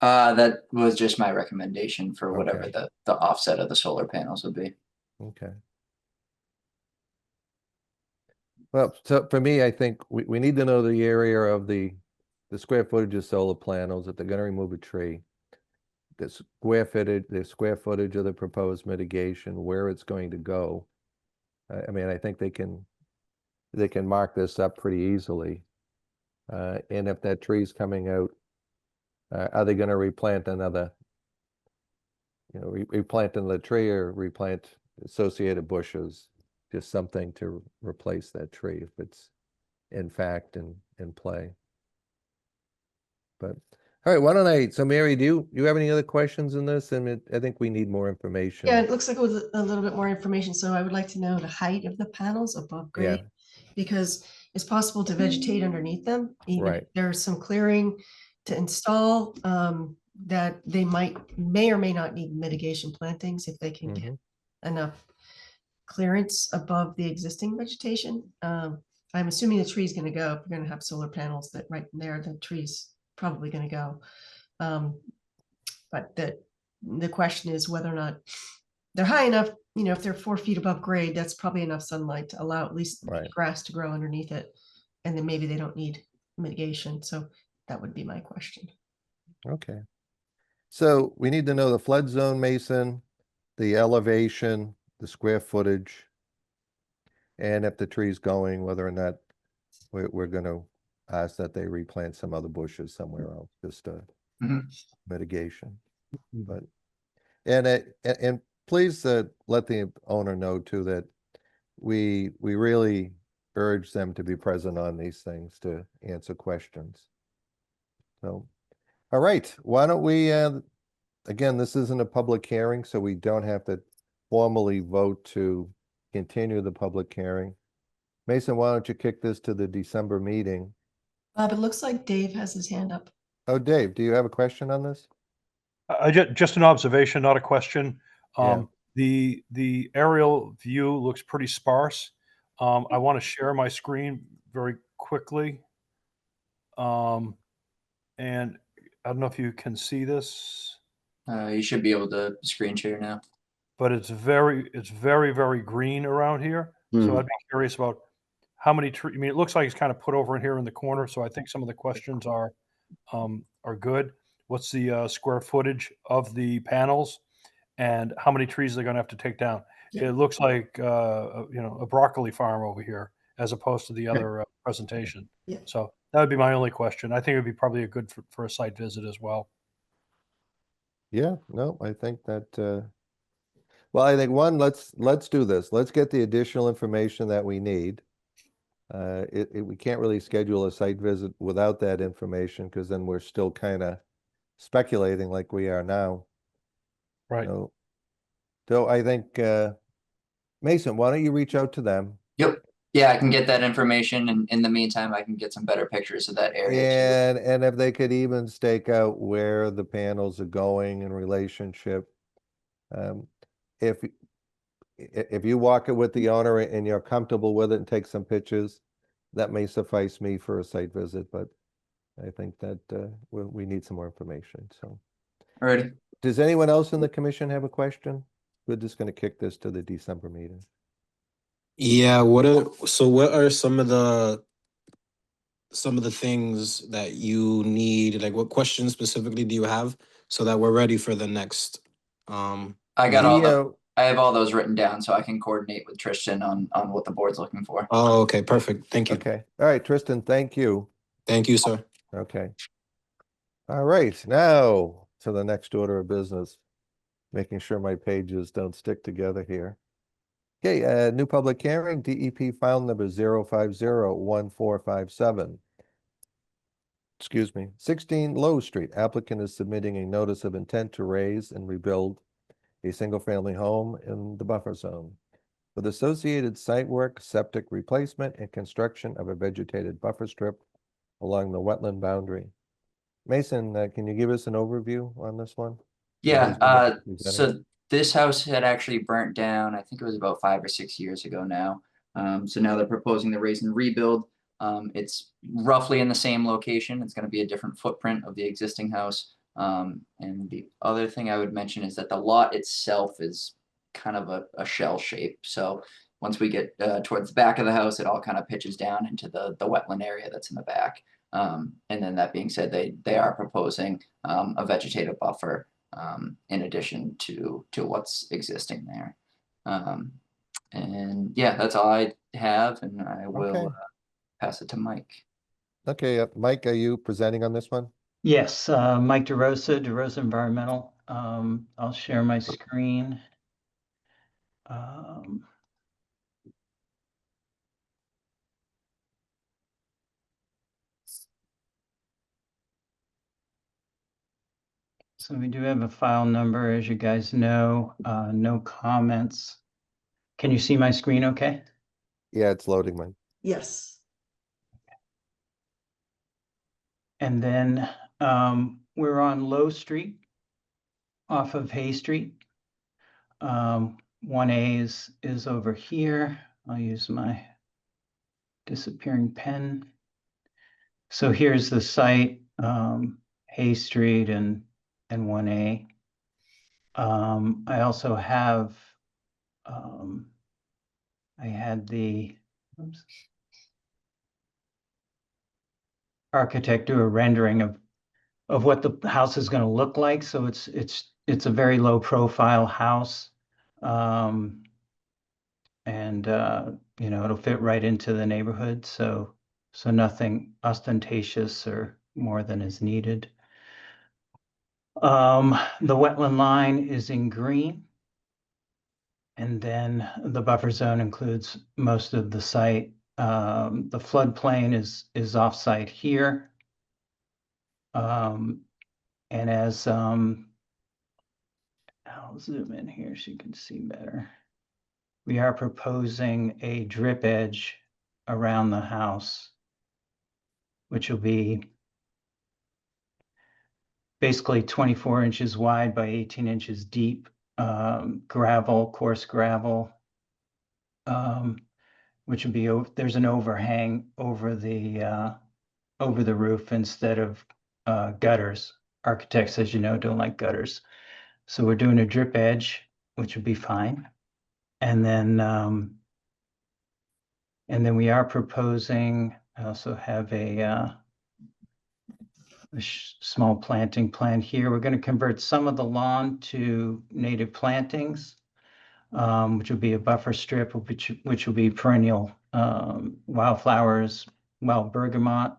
That was just my recommendation for whatever Okay. the offset of the solar panels would be. Okay. Well, so for me, I think we need to know the area of the square footage of solar panels, if they're gonna remove a tree. The square footage of the proposed mitigation, where it's going to go. I mean, I think they can mark this up pretty easily. And if that tree's coming out, are they gonna replant another? You know, replant another tree or replant associated bushes? Just something to replace that tree if it's in fact in play. But, all right, why don't so Mary, do you have any other questions in this? And I think we need more information. Yeah, it looks like it was a little bit more information, so I would like to know the height of the panels above grade. Because it's possible to vegetate underneath them, even if Right. there's some clearing to install, that they may or may not need mitigation plantings if they can get Mhm. enough clearance above the existing vegetation. I'm assuming the tree's gonna go, if we're gonna have solar panels that right there, the tree's probably gonna go. But the question is whether or not they're high enough, you know, if they're 4 feet above grade, that's probably enough sunlight to allow at least Right. grass to grow underneath it. And then maybe they don't need mitigation. So that would be my question. Okay. So we need to know the flood zone, Mason, the elevation, the square footage. And if the tree's going, whether or not we're gonna ask that they replant some other bushes somewhere else, just Mhm. mitigation. But, and please let the owner know too that we really urge them to be present on these things to answer questions. So, all right, why don't we, again, this isn't a public hearing, so we don't have to formally vote to continue the public hearing. Mason, why don't you kick this to the December meeting? Bob, it looks like Dave has his hand up. Oh, Dave, do you have a question on this? Just an observation, not a question. Yeah. The aerial view looks pretty sparse. I want to share my screen very quickly. And I don't know if you can see this, You should be able to screen share now. but it's very, very green around here. So I'd be curious about how many trees. I mean, it looks like it's kind of put over in here in the corner. So I think some of the questions are good. What's the square footage of the panels, and how many trees they're going to have to take down? Yeah. It looks like a broccoli farm over here, as opposed to the other presentation. Yeah. So that would be my only question. I think it would be probably a good for a site visit as well. Yeah, no, I think that, well, I think one, let's do this. Let's get the additional information that we need. We can't really schedule a site visit without that information, because then we're still kind of speculating like we are now. Right. So I think, Mason, why don't you reach out to them? Yep. Yeah, I can get that information, and in the meantime, I can get some better pictures of that area too. And if they could even stake out where the panels are going in relationship. If you walk it with the owner and you're comfortable with it and take some pictures, that may suffice me for a site visit, but I think that we need some more information, so. Alrighty. Does anyone else in the commission have a question? We're just gonna kick this to the December meeting. Yeah, what are some of the things that you need? Like, what questions specifically do you have so that we're ready for the next I got all I have all those written down, so I can coordinate with Tristan on what the board's looking for. Oh, okay, perfect. Thank you. Okay, all right, Tristan, thank you. Thank you, sir. Okay. All right, now to the next order of business, making sure my pages don't stick together here. Okay, new public hearing, DEP file number 0501457. Excuse me, 16 Low Street. Applicant is submitting a notice of intent to raise and rebuild a single-family home in the buffer zone with associated site work, septic replacement, and construction of a vegetated buffer strip along the wetland boundary. Mason, can you give us an overview on this one? Yeah, so this house had actually burnt down, I think it was about 5 or 6 years ago now. So now they're proposing the raise and rebuild. It's roughly in the same location. It's going to be a different footprint of the existing house. And the other thing I would mention is that the lot itself is kind of a shell shape. So once we get towards the back of the house, it all kind of pitches down into the wetland area that's in the back. And then that being said, they are proposing a vegetative buffer in addition to what's existing there. And yeah, that's all I have, and I will pass it to Mike. Okay, Mike, are you presenting on this one? Yes, Mike DeRosa, DeRosa Environmental. I'll share my screen. So we do have a file number, as you guys know, no comments. Can you see my screen okay? Yeah, it's loading, Mike. Yes. And then we're on Low Street off of Hay Street. 1A is over here. I'll use my disappearing pen. So here's the site, Hay Street and 1A. I also have, I had the architect do a rendering of what the house is going to look like. So it's a very low profile house. You know, it'll fit right into the neighborhood. So nothing ostentatious or more than is needed. The wetland line is in green. And then the buffer zone includes most of the site. The floodplain is off-site here. And as I'll zoom in here so you can see better. We are proposing a drip edge around the house, which will be basically 24 inches wide by 18 inches deep, gravel, coarse gravel, which would be, there's an overhang over the roof instead of gutters. Architects, as you know, don't like gutters. So we're doing a drip edge, which would be fine. And then we are proposing, I also have a small planting plan here. We're going to convert some of the lawn to native plantings, which will be a buffer strip, which will be perennial wildflowers, wild bergamot,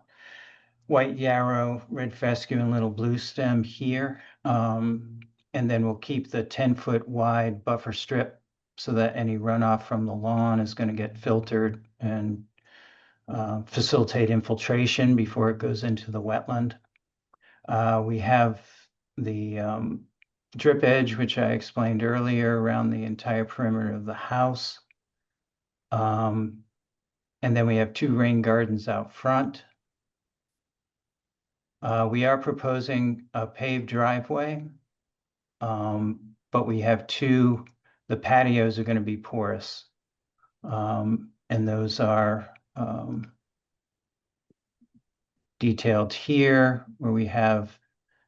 white yarrow, red fescue, and little blue stem here. And then we'll keep the 10-foot wide buffer strip so that any runoff from the lawn is going to get filtered and facilitate infiltration before it goes into the wetland. We have the drip edge, which I explained earlier, around the entire perimeter of the house. And then we have 2 rain gardens out front. We are proposing a paved driveway, but we have the patios are going to be porous. And those are detailed here, where we have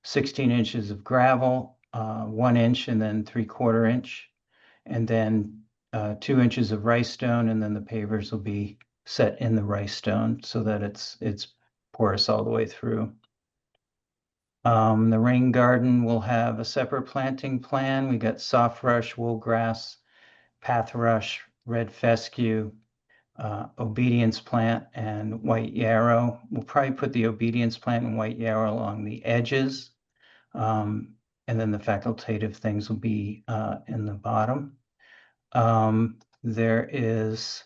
16 inches of gravel, 1 inch and then 3/4 inch, and then 2 inches of rice stone, and then the pavers will be set in the rice stone so that it's porous all the way through. The rain garden will have a separate planting plan. We got soft rush, woolgrass, path rush, red fescue, obedience plant, and white yarrow. We'll probably put the obedience plant and white yarrow along the edges. And then the facultative things will be in the bottom. There is,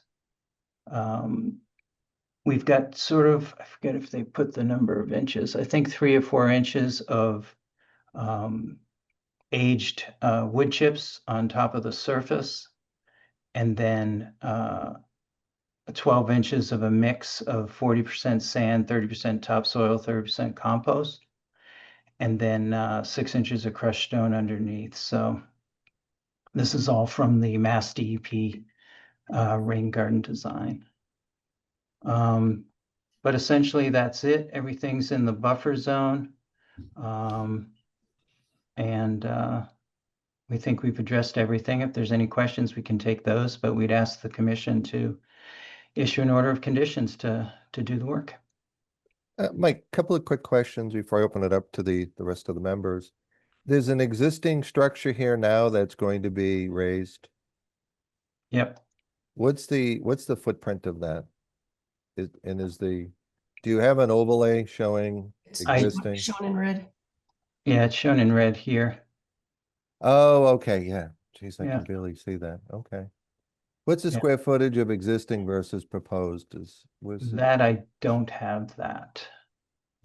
we've got sort of, I forget if they put the number of inches, I think 3 or 4 inches of aged wood chips on top of the surface. And then 12 inches of a mix of 40% sand, 30% topsoil, 30% compost. And then 6 inches of crushed stone underneath. So this is all from the Mass DEP rain garden design. But essentially that's it. Everything's in the buffer zone. And we think we've addressed everything. If there's any questions, we can take those, but we'd ask the commission to issue an order of conditions to do the work. Mike, couple of quick questions before I open it up to the rest of the members. There's an existing structure here now that's going to be raised. Yep. What's the footprint of that? Do you have an overlay showing It's existing? shown in red. Yeah, it's shown in red here. Oh, okay, yeah. Geez, I Yeah. can barely see that. Okay. What's the Yeah. square footage of existing versus proposed? That I don't have that.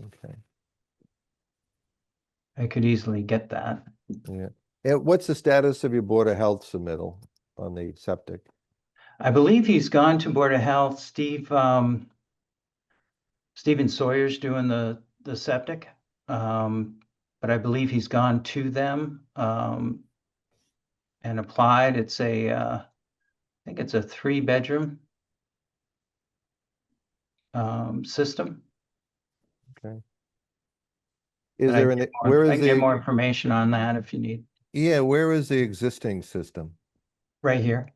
Okay, I could easily get that. yeah. And what's the status of your Board of Health submittal on the septic? I believe he's gone to Board of Health. Steven Sawyer's doing the septic. But I believe he's gone to them and applied. It's I think it's a 3-bedroom system. Okay. Is But there I an, can get more- where I is can get more the, information on that if you need. yeah, where is the existing system? Right here.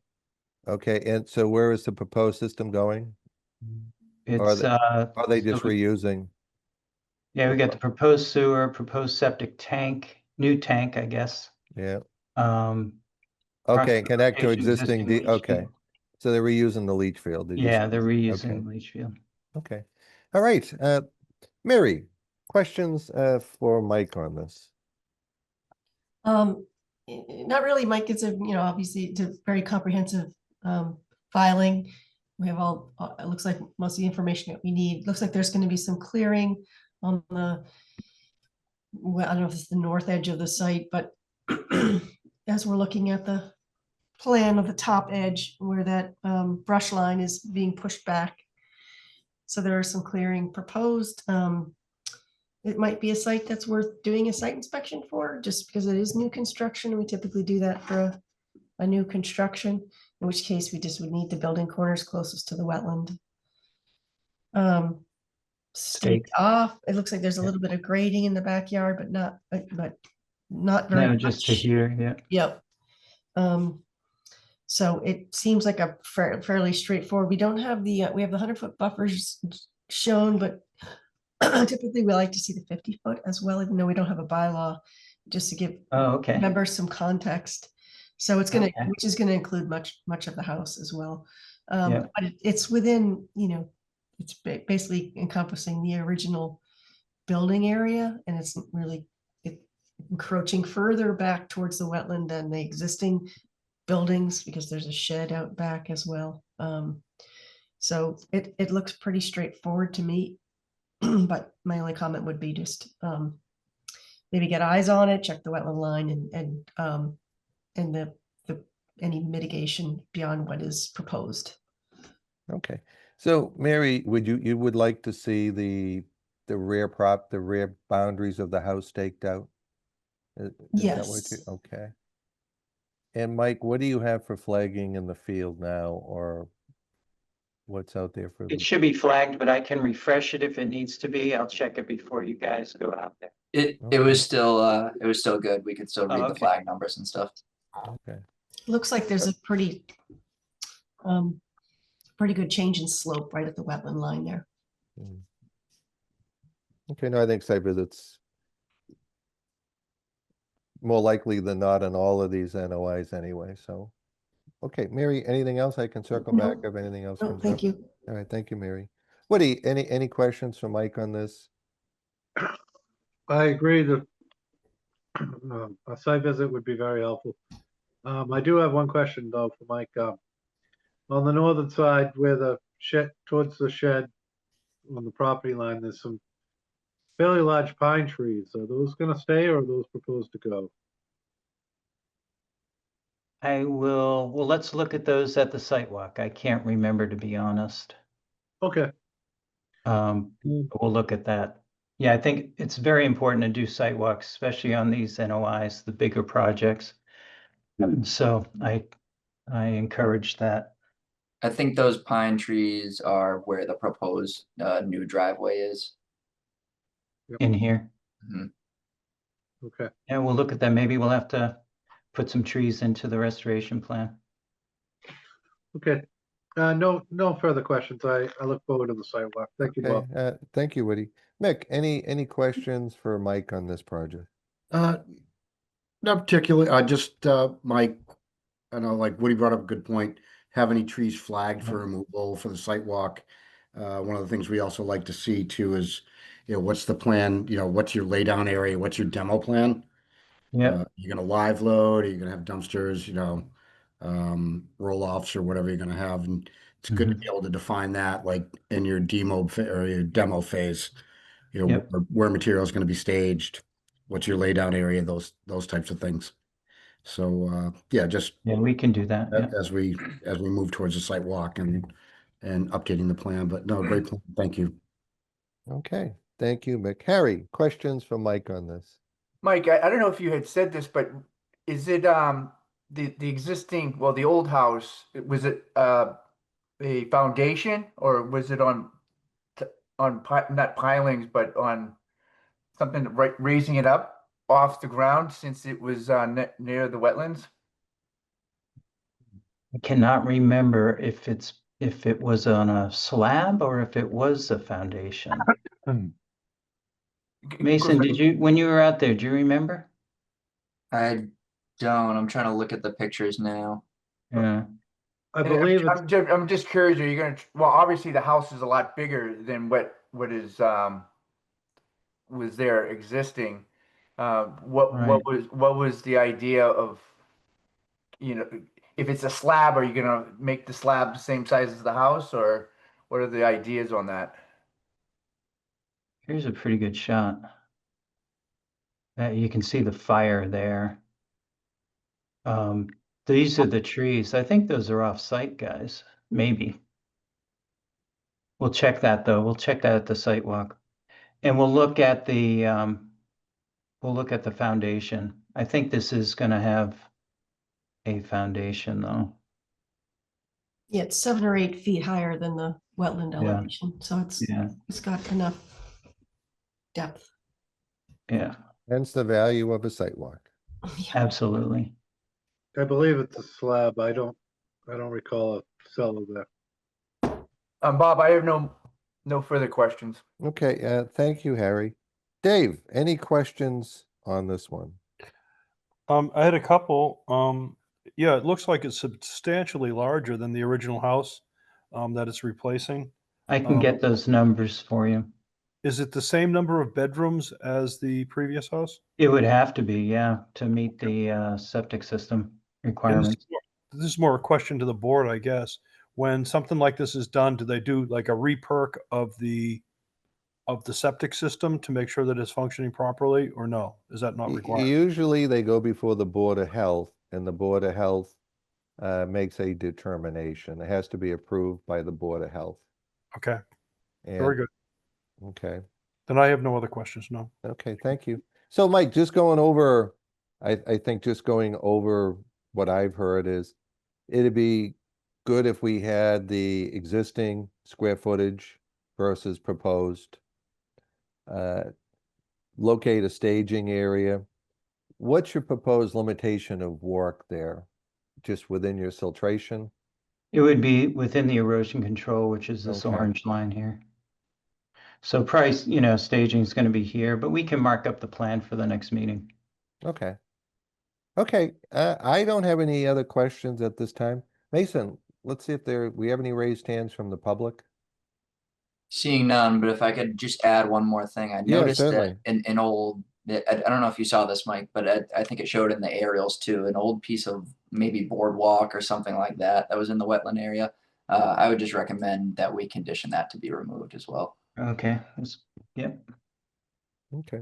Okay, and so where is the proposed system going? It's Are they just so reusing? yeah, we got the proposed sewer, proposed septic tank, new tank, I guess. Yeah, Um, okay, approximate connect to location, existing, leach okay. field. So they're reusing the leach field. did you Yeah, say? they're reusing Okay. the leach field. Okay, all right, Mary, questions for Mike on this? Not really, Mike. It's obviously it's a very comprehensive filing. We have all, it looks like most of the information that we need. Looks like there's going to be some clearing on the, well, I don't know if it's the north edge of the site, but as we're looking at the plan of the top edge where that brush line is being pushed back. So there are some clearing proposed. It might be a site that's worth doing a site inspection for, just because it is new construction, and we typically do that for a new construction, in which case we just would need the building corners closest to the wetland. Staked off, it looks like there's a little bit of grading in the backyard, but not very No, much. just to here, yeah. Yep. So it seems like a fairly straightforward. We don't have we have the 100-foot buffers shown, but typically we like to see the 50-foot as well, even though we don't have a bylaw, just to give Okay. members some context. So it's gonna, which is gonna include much of the house as well. But it's within, it's basically encompassing the original building area, and it's really encroaching further back towards the wetland than the existing buildings, because there's a shed out back as well. So it looks pretty straightforward to me. But my only comment would be just maybe get eyes on it, check the wetland line, and the any mitigation beyond what is proposed. Okay, so Mary, you would like to see the rear boundaries of the house staked out? Is that what Yes. okay. And Mike, what do you have for flagging in the field now, or what's out there for? It should be flagged, but I can refresh it if it needs to be. I'll check it before you guys go out there. It was still good. We could still read the okay. flag numbers and stuff. Okay. Looks like there's a pretty good change in slope right at the wetland line there. Okay, no, I think site visits more likely than not in all of these NOIs anyway, so. Okay, Mary, anything else? I can circle No. back if anything else No, comes up. thank you. All right, thank you, Mary. Woody, any questions for Mike on this? I agree that a site visit would be very helpful. I do have one question though for Mike. On the northern side where the shed, towards the shed on the property line, there's some fairly large pine trees. Are those gonna stay or are those proposed to go? Well, let's look at those at the site walk. I can't remember, to be honest. Okay. We'll look at that. Yeah, I think it's very important to do site walks, especially on these NOIs, the bigger projects. So I encourage that. I think those pine trees are where the proposed new driveway is. In here. Okay. And we'll look at that. Maybe we'll have to put some trees into the restoration plan. Okay. No further questions. I look forward to the sidewalk. Thank you, Bob. Okay, thank you, Woody. Mick, any questions for Mike on this project? Not particularly. Just Mike, I know like Woody brought up a good point. Have any trees flagged for removal for the site walk? One of the things we also like to see too is, what's the plan? What's your laydown area? What's your demo plan? Yeah. You're gonna live load? Are you gonna have dumpsters? Roll offs or whatever you're gonna have, and it's good to be able to define that, like in your demo or your demo phase. Where material is going to be staged, what's your laydown area, those types of things. So yeah, we can do that as we move towards the site walk and updating the plan. But no, great plan. Thank you. Okay, thank you, Mick. Harry, questions for Mike on this? Mike, I don't know if you had said this, but is it the existing, well, the old house, was it a foundation, or was it on not pilings, but on something raising it up off the ground since it was near the wetlands? I cannot remember if it was on a slab or if it was a foundation. Mason, when you were out there, do you remember? I don't. I'm trying to look at the pictures now. Yeah. I believe I'm just curious, are you going to, well, obviously the house is a lot bigger than what is was there existing. What Right. what was the idea of, if it's a slab, are you gonna make the slab the same size as the house, or what are the ideas on that? Here's a pretty good shot. You can see the fire there. These are the trees. I think those are off-site, guys. Maybe. We'll check that though. We'll check that at the site walk. And we'll look at the foundation. I think this is gonna have a foundation though. Yeah, it's 7 or 8 feet higher than the wetland Yeah. elevation, so Yeah, it's got enough depth. yeah, Hence the value of a site walk. Yeah. absolutely. I believe it's a slab. I don't recall a cellar there. Bob, I have no further questions. Okay, thank you, Harry. Dave, any questions on this one? I had a couple. Yeah, it looks like it's substantially larger than the original house that it's replacing. I can get those numbers for you. Is it the same number of bedrooms as the previous house? It would have to be, yeah, to meet the septic system And requirements. this is more a question to the board, I guess. When something like this is done, do they do like a re-perk of the septic system to make sure that it's functioning properly, or no? Is that not required? Usually they go before the Board of Health, and the Board of Health makes a determination. It has to be approved by the Board of Health. Okay, And, very good. okay, Then I have no other questions, no. okay, thank you. So Mike, just going over, I think just going over what I've heard is, it'd be good if we had the existing square footage versus proposed. Locate a staging area. What's your proposed limitation of work there? Just within your siltration? It would be within the erosion control, which is this Okay. orange line here. So price, staging is going to be here, but we can mark up the plan for the next meeting. Okay. Okay, I don't have any other questions at this time. Mason, let's see if we have any raised hands from the public. Seeing none, but if I could just add one more thing, I Yeah, noticed that certainly. in an old, I don't know if you saw this, Mike, but I think it showed in the aerials too, an old piece of maybe boardwalk or something like that was in the wetland area. I would just recommend that we condition that to be removed as well. Okay. Yep. Okay.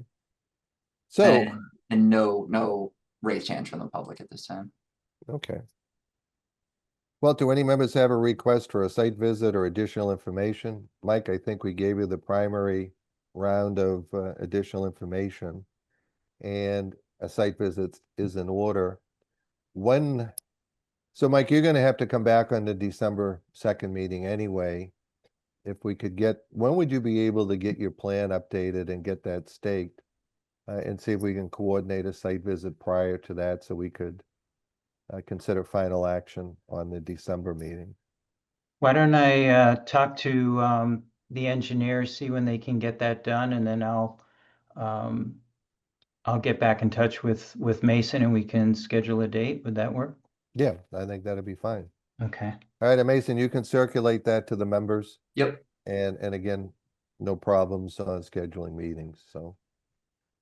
So, And no raised hands from the public at this time. okay. Well, do any members have a request for a site visit or additional information? Mike, I think we gave you the primary round of additional information. And a site visit is in order. So Mike, you're gonna have to come back on the December 2nd meeting anyway. If we could when would you be able to get your plan updated and get that staked? And see if we can coordinate a site visit prior to that so we could consider final action on the December meeting. Why don't I talk to the engineers, see when they can get that done, and then I'll get back in touch with Mason and we can schedule a date. Would that work? Yeah, I think that'd be fine. Okay. All right, Mason, you can circulate that to the members. Yep. And again, no problems on scheduling meetings, so.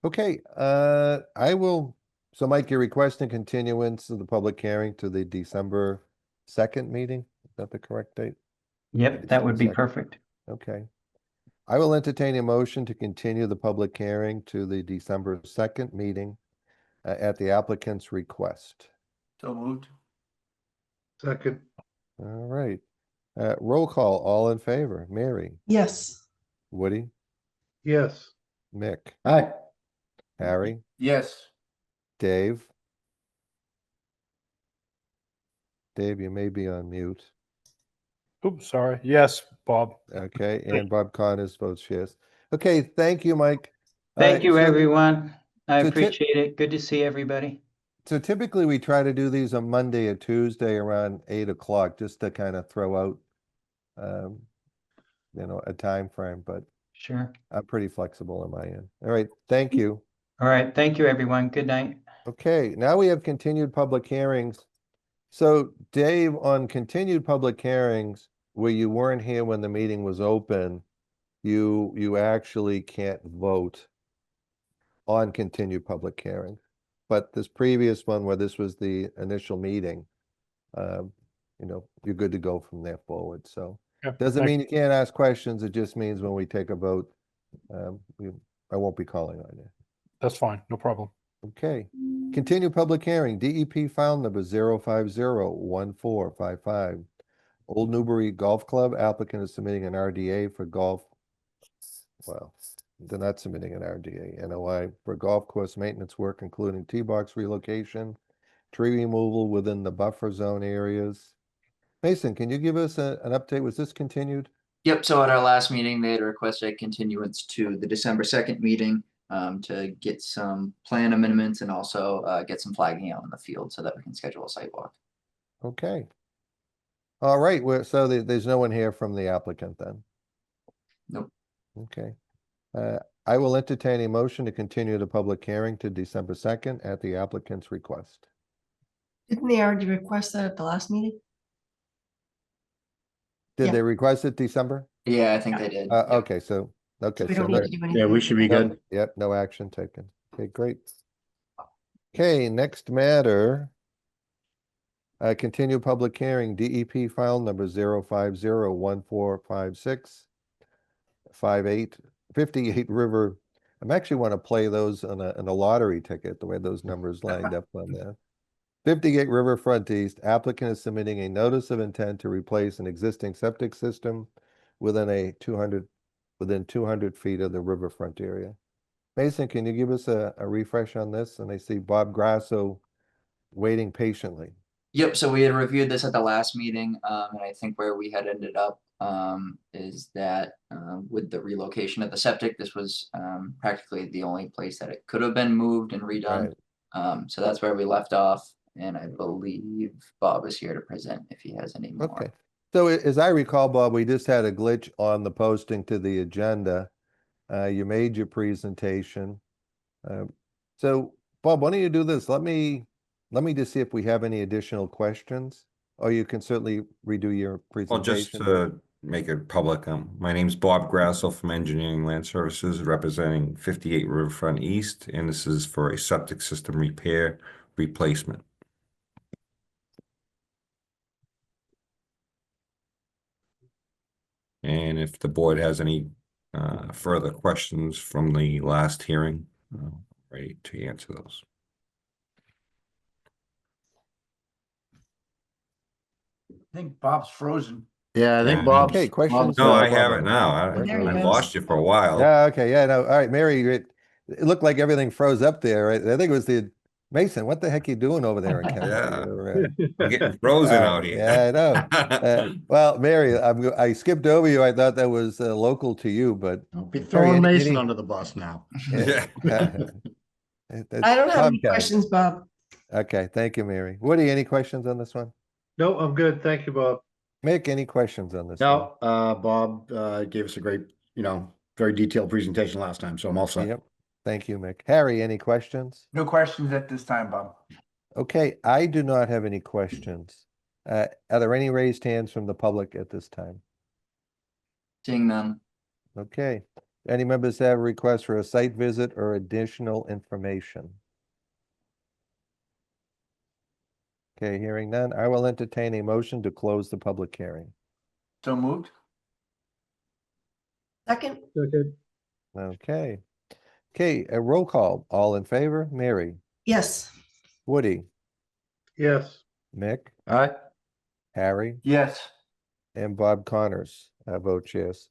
Okay, so Mike, you're requesting continuance of the public hearing to the December 2nd meeting? Is that the correct date? Yep, that would be Second. perfect. Okay. I will entertain a motion to continue the public hearing to the December 2nd meeting at the applicant's request. So moved. Second, All right. Roll call, all in favor. Mary, Yes. Woody, yes. Mick, Hi. Harry, Yes. Dave. Dave, you may be on mute. Oops, sorry. Yes, Bob. Okay, and Bob Connors votes yes. Okay, thank you, Mike. Thank you, so- everyone. I so appreciate it. Good to see everybody. So typically we try to do these on Monday or Tuesday around 8 o'clock, just to kind of throw out, a time frame, but Sure. I'm pretty flexible on my end. All right, thank you. All right. Thank you, everyone. Good night. Okay, now we have continued public hearings. So Dave, on continued public hearings, where you weren't here when the meeting was open, you actually can't vote. on continued public hearing. But this previous one where this was the initial meeting, you know, you're good to go from there forward. So Yeah, doesn't thank mean you can't ask questions. It just means when we take a vote, I won't be calling on you. That's fine, no problem. Okay, continue public hearing, DEP file number 0501455. Old Newbury Golf Club applicant is submitting an RDA for golf. Well, they're not submitting an RDA, NOI for golf course maintenance work, including tee box relocation, tree removal within the buffer zone areas. Mason, can you give us an update? Was this continued? Yep, so at our last meeting, they had requested a continuance to the December 2nd meeting to get some plan amendments and also get some flagging out in the field so that we can schedule a site walk. Okay. All right, so there's no one here from the applicant then? Nope. Okay. I will entertain a motion to continue the public hearing to December 2nd at the applicant's request. Didn't they already request that at the last meeting? Did Yeah. they request it December? Yeah, I think they did. Yep. Okay, so, okay. We so don't no- need to do anything. Yeah, we should be no- good. Yep, no action taken. Okay, great. Okay, next matter. Continue public hearing, DEP file number 050145658 River. I actually want to play those on a lottery ticket, the way those numbers lined up on there. 58 Riverfront East, applicant is submitting a notice of intent to replace an existing septic system within 200 feet of the riverfront area. Mason, can you give us a refresh on this? And I see Bob Grasso waiting patiently. Yep, so we had reviewed this at the last meeting, and I think where we had ended up is that with the relocation of the septic, this was practically the only place that it could have been moved and redone. So that's where we left off, and I believe Bob is here to present if he has any more. Okay. So as I recall, Bob, we just had a glitch on the posting to the agenda. You made your presentation. So Bob, why don't you do this? Let me just see if we have any additional questions, or you can certainly redo your Well, just presentation. to make it public, my name's Bob Grasso from Engineering Land Services, representing 58 Riverfront East, and this is for a septic system repair replacement. And if the board has any further questions from the last hearing, ready to answer those. I think Bob's frozen. Yeah, I think Yeah. Bob's. Okay, questions? No, I Bob, have it now. There he I goes. lost you for a while. Yeah, okay, yeah, no, all right, Mary, it looked like everything froze up there, right? I think it was the, Mason, what the heck you doing over there in Canada? Yeah. You're, I'm getting frozen all right, out here. Yeah, I know. Well, Mary, I skipped over you. I thought that was local to you, but Don't be Mary, throwing any- Mason under the bus now. Yeah. I don't have any Tomcat. questions, Bob. Okay, thank you, Mary. Woody, any questions on this one? No, I'm good. Thank you, Bob. Mick, any questions on this one? No, Bob gave us a great, very detailed presentation last time, so I'm all set. Yep, thank you, Mick. Harry, any questions? No questions at this time, Bob. Okay, I do not have any questions. Are there any raised hands from the public at this time? Seeing none. Okay, any members have a request for a site visit or additional information? Okay, hearing none, I will entertain a motion to close the public hearing. So moved? Second, Okay. Okay. Okay, a roll call. All in favor? Mary, yes. Woody, Yes. Mick, All right. Harry, Yes. and Bob Connors. I vote yes.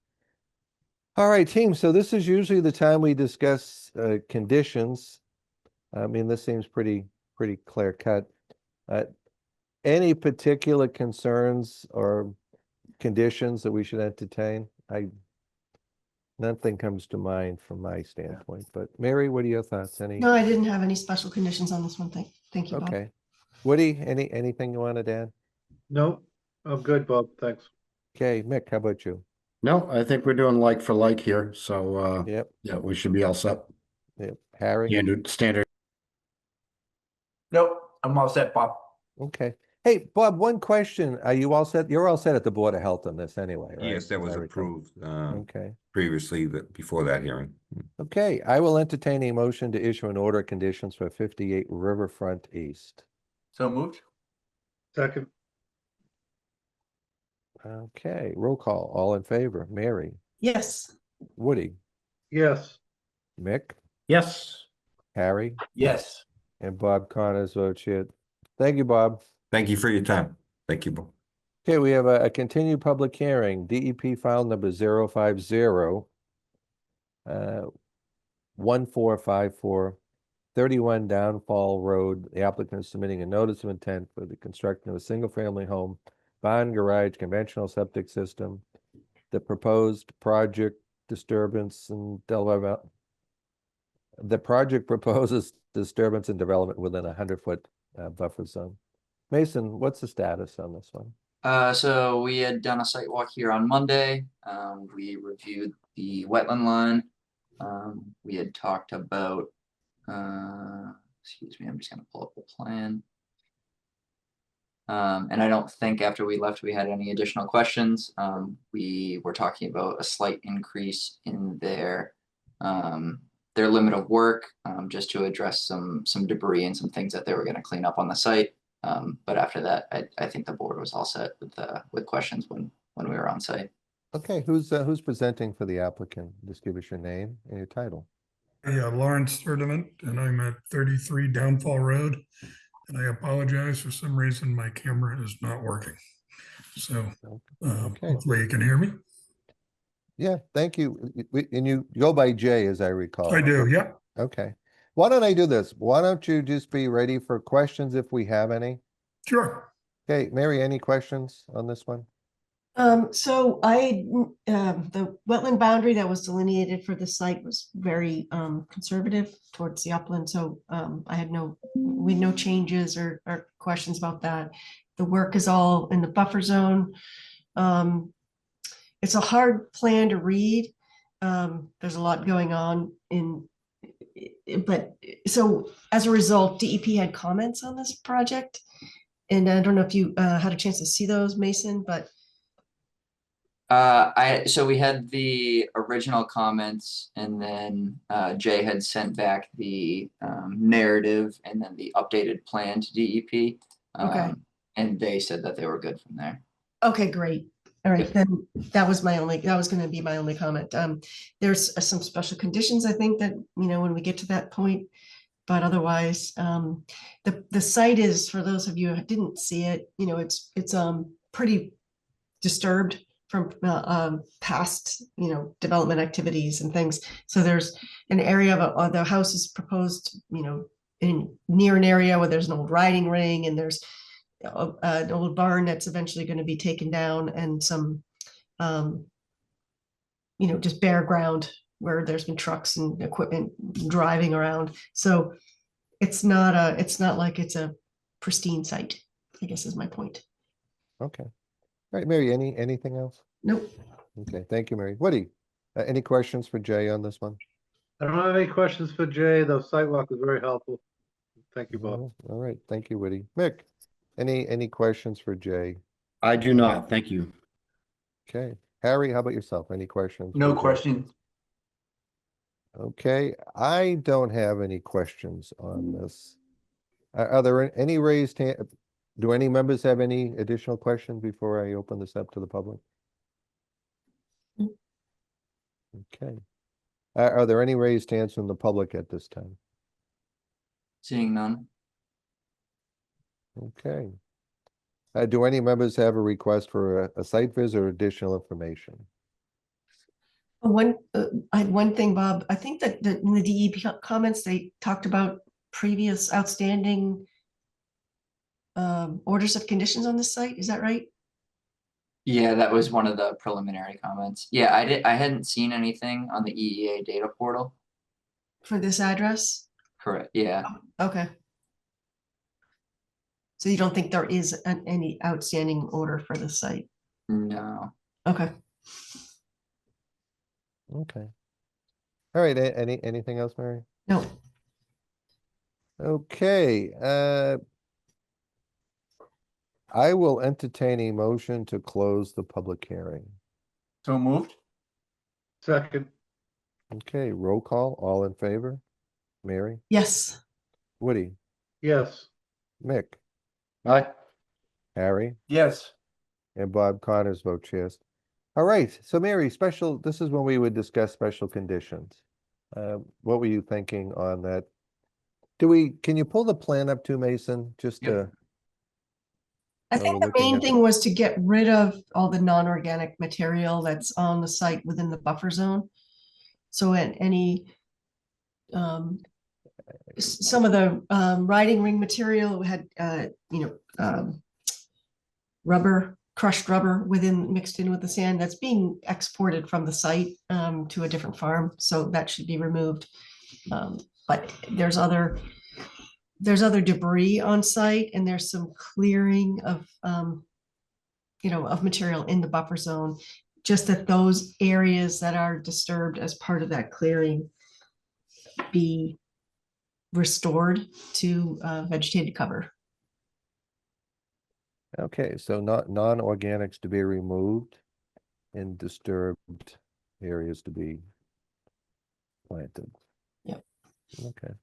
All right, team. So this is usually the time we discuss conditions. I mean, this seems pretty clear cut. Any particular concerns or conditions that we should entertain? Nothing comes to mind from my standpoint, but Mary, what are your thoughts? Any? No, I didn't have any special conditions on this one. Thank you, Bob. Okay. Woody, anything you wanted to add? No, I'm good, Bob. Thanks. Okay, Mick, how about you? No, I think we're doing like for like here, so Yep, yeah, we should be all set. yep. Harry? Standard. Nope, I'm all set, Bob. Okay. Hey, Bob, one question. Are you all set? You're all set at the Board of Health on this anyway, right? Yes, that As was I recall. approved. Okay. previously before that hearing. Okay, I will entertain a motion to issue an order of conditions for 58 Riverfront East. So moved. Second, Okay, roll call. All in favor? Mary, Yes. Woody, yes. Mick, Yes. Harry, Yes. and Bob Connors votes yes. Thank you, Bob. Thank you for your time. Thank you, Bob. Okay, we have a continued public hearing, DEP file number 050 1454 31 Downfall Road. The applicant is submitting a notice of intent for the construction of a single-family home, barn, garage, conventional septic system. The proposed project disturbance and development. The project proposes disturbance and development within a 100-foot buffer zone. Mason, what's the status on this one? So we had done a site walk here on Monday. We reviewed the wetland line. We had talked about, excuse me, I'm just gonna pull up the plan. And I don't think after we left, we had any additional questions. We were talking about a slight increase in their limit of work, just to address some debris and some things that they were gonna clean up on the site. But after that, I think the board was all set with questions when we were on site. Okay, who's presenting for the applicant? Just give us your name and your title. Yeah, Lawrence Sturdivant, and I'm at 33 Downfall Road. And I apologize, for some reason my camera is not working. So Okay. hopefully you can hear me. Yeah, thank you. And you go by Jay, as I recall. I do, yeah. Okay. Why don't I do this? Why don't you just be ready for questions if we have any? Sure. Okay, Mary, any questions on this one? So the wetland boundary that was delineated for the site was very conservative towards the upland. So I had no changes or questions about that. The work is all in the buffer zone. It's a hard plan to read. There's a lot going on but so as a result, DEP had comments on this project. And I don't know if you had a chance to see those, Mason, but So we had the original comments, and then Jay had sent back the narrative and then the updated plan to DEP. Okay. And they said that they were good from there. okay, great. All right, then that was going to be my only comment. There's some special conditions, I think, that, when we get to that point, but otherwise, the site is, for those of you who didn't see it, it's pretty disturbed from past, development activities and things. So there's an area of the house is proposed, near an area where there's an old riding ring, and there's an old barn that's eventually going to be taken down, and some, just bare ground where there's been trucks and equipment driving around. So it's not like it's a pristine site, I guess is my point. Okay. All right, Mary, anything else? Nope. Okay, thank you, Mary. Woody, any questions for Jay on this one? I don't have any questions for Jay. The sidewalk was very helpful. Thank you, Bob. All right, thank you, Woody. Mick, any questions for Jay? I do not. Thank you. Okay. Harry, how about yourself? Any questions? No for Jay? questions. Okay, I don't have any questions on this. Are there any raised hand? Do any members have any additional questions before I open this up to the public? Okay. Are there any raised hands from the public at this time? Seeing none. Okay. Do any members have a request for a site visit or additional information? I had one thing, Bob. I think that in the DEP comments, they talked about previous outstanding orders of conditions on this site. Is that right? Yeah, that was one of the preliminary comments. Yeah, I hadn't seen anything on the EEA data portal. For this address? Correct, yeah. Okay. So you don't think there is any outstanding order for the site? No. Okay. Okay. All right, anything else, Mary? No. Okay, I will entertain a motion to close the public hearing. So moved. Second, Okay, roll call, all in favor? Mary, Yes. Woody, yes. Mick, Aye. Harry, Yes. and Bob Connors vote yes. All right, so Mary, this is when we would discuss special conditions. What were you thinking on that? Can you pull the plan up too, Mason, just Yep. to? I while think we're the looking main at thing was to get rid of all the non-organic material that's on the site within the buffer zone. So at any, some of the riding ring material had, rubber, crushed rubber mixed in with the sand that's being exported from the site to a different farm. So that should be removed. But there's other debris on site, and there's some clearing of material in the buffer zone, just that those areas that are disturbed as part of that clearing be restored to vegetated cover. Okay, so non-organics to be removed and disturbed areas to be planted. Yep. Okay.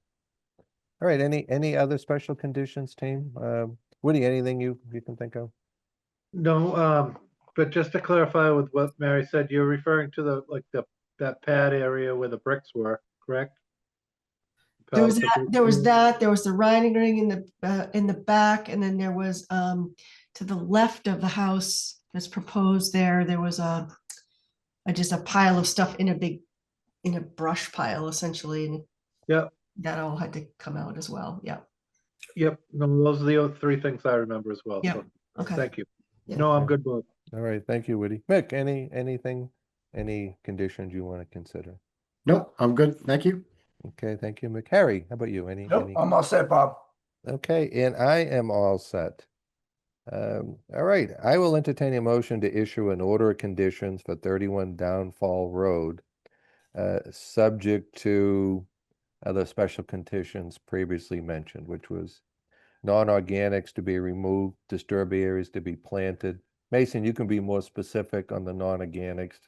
All right, any other special conditions, team? Woody, anything you can think of? No, but just to clarify with what Mary said, you're referring to that pad area where the bricks were, correct? There was Pallets of that, bricks. there was the riding ring in the back, and then there was to the left of the house that's proposed there was just a pile of stuff in a brush pile essentially, and Yep, that all had to come out as well. Yeah. yep. No, those are the three things I remember as well. Yep. So Okay. thank you. Yeah. No, I'm good, Bob. All right, thank you, Woody. Mick, any conditions you want to consider? Nope, I'm good. Thank you. Okay, thank you, Mick. Harry, how about you? Nope, I'm all set, Bob. Okay, and I am all set. All right, I will entertain a motion to issue an order of conditions for 31 Downfall Road, subject to the special conditions previously mentioned, which was non-organics to be removed, disturbed areas to be planted. Mason, you can be more specific on the non-organics,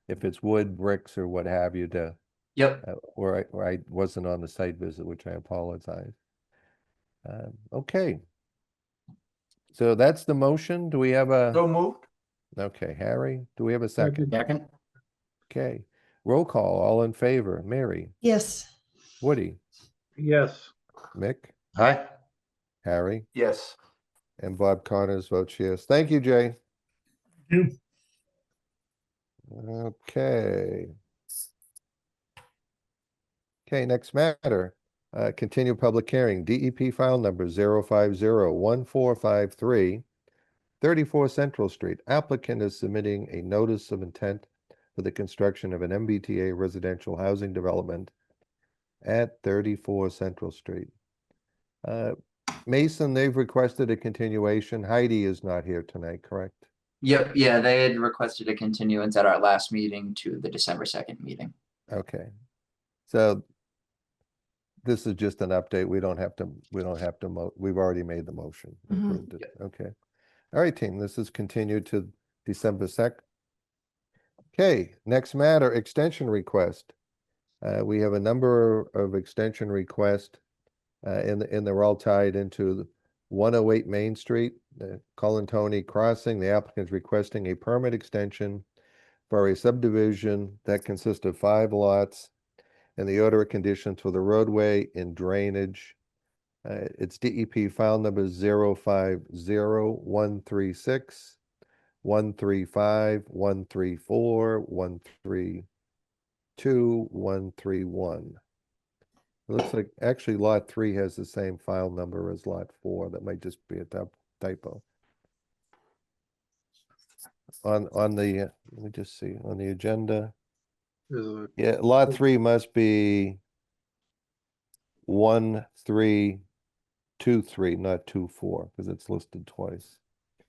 if it's wood, bricks, or what have you, to Yep. where I wasn't on the site visit, which I apologize. Okay. So that's the motion. Do we have So moved. okay, Harry, do we have a second? Second. Okay, roll call, all in favor. Mary, Yes. Woody, Yes. Mick, Aye. Harry, Yes. and Bob Connors votes yes. Thank you, Jay. You. Okay. Okay, next matter. Continue public hearing, DEP file number 0501453, 34 Central Street. Applicant is submitting a notice of intent for the construction of an MBTA residential housing development at 34 Central Street. Mason, they've requested a continuation. Heidi is not here tonight, correct? Yep. Yeah, they had requested a continuance at our last meeting to the December 2nd meeting. Okay. So this is just an update. We don't have to, we've already made the motion. Mhm. Approved it. Okay. All right, team, this is continued to December 2nd. Okay, next matter, extension request. We have a number of extension requests, and they're all tied into the 108 Main Street, Colantoni Crossing. The applicant is requesting a permit extension for a subdivision that consists of 5 lots, and the order of conditions for the roadway and drainage. It's DEP file number 050136, 135, 134, 132, 131. It looks like actually lot 3 has the same file number as lot 4. That might just be a typo. On the, let me just see, on the agenda. Yeah, lot 3 must be 1323, not 24, because it's listed twice.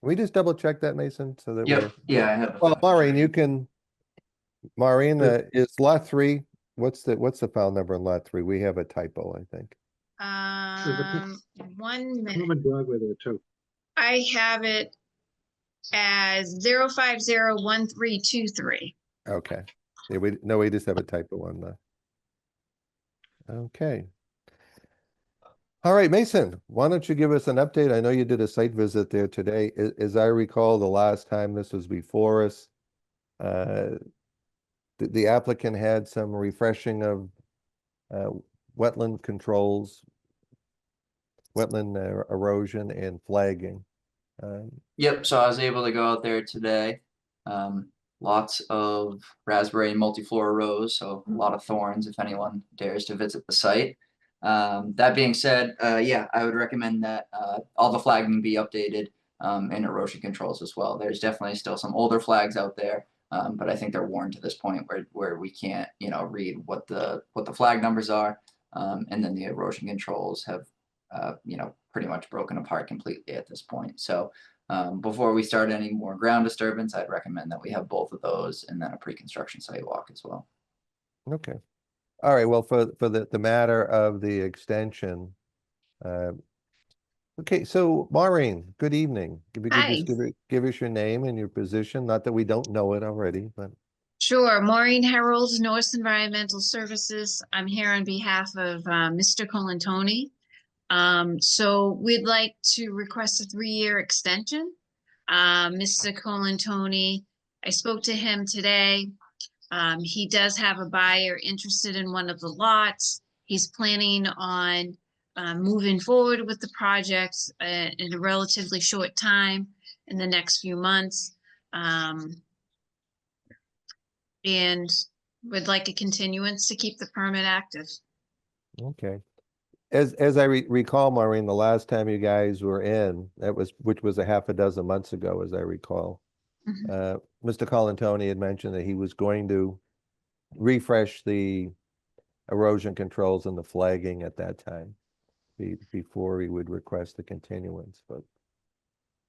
Can we just double check that, Mason, so that Yep. Yeah, I have. well, Maureen, is lot 3, what's the file number in lot 3? We have a typo, I think. 1 1 minute. common driveway there too. I have it as 0501323. Okay. Yeah, we just have a typo on the. Okay. All right, Mason, why don't you give us an update? I know you did a site visit there today. As I recall, the last time this was before us, the applicant had some refreshing of wetland controls, wetland erosion and flagging. Yep, so I was able to go out there today. Lots of raspberry multiflora rose, so a lot of thorns if anyone dares to visit the site. That being said, yeah, I would recommend that all the flagging be updated and erosion controls as well. There's definitely still some older flags out there, but I think they're worn to this point where we can't, read what the flag numbers are, and then the erosion controls have, pretty much broken apart completely at this point. So before we start any more ground disturbance, I'd recommend that we have both of those and then a pre-construction site walk as well. Okay. All right, well, for the matter of the extension, okay, so Maureen, good evening. If you could just give us your name and your position, not that we don't know it already, but. Sure. Maureen Harold, Norse Environmental Services. I'm here on behalf of Mr. Colantoni. So we'd like to request a 3-year extension. Mr. Colantoni, I spoke to him today. He does have a buyer interested in one of the lots. He's planning on moving forward with the project in a relatively short time in the next few months. And would like a continuance to keep the permit active. Okay. As I recall, Maureen, the last time you guys were in, which was a half a dozen months ago, as I recall, Mr. Colantoni had mentioned that he was going to refresh the erosion controls and the flagging at that time before he would request the continuance, but.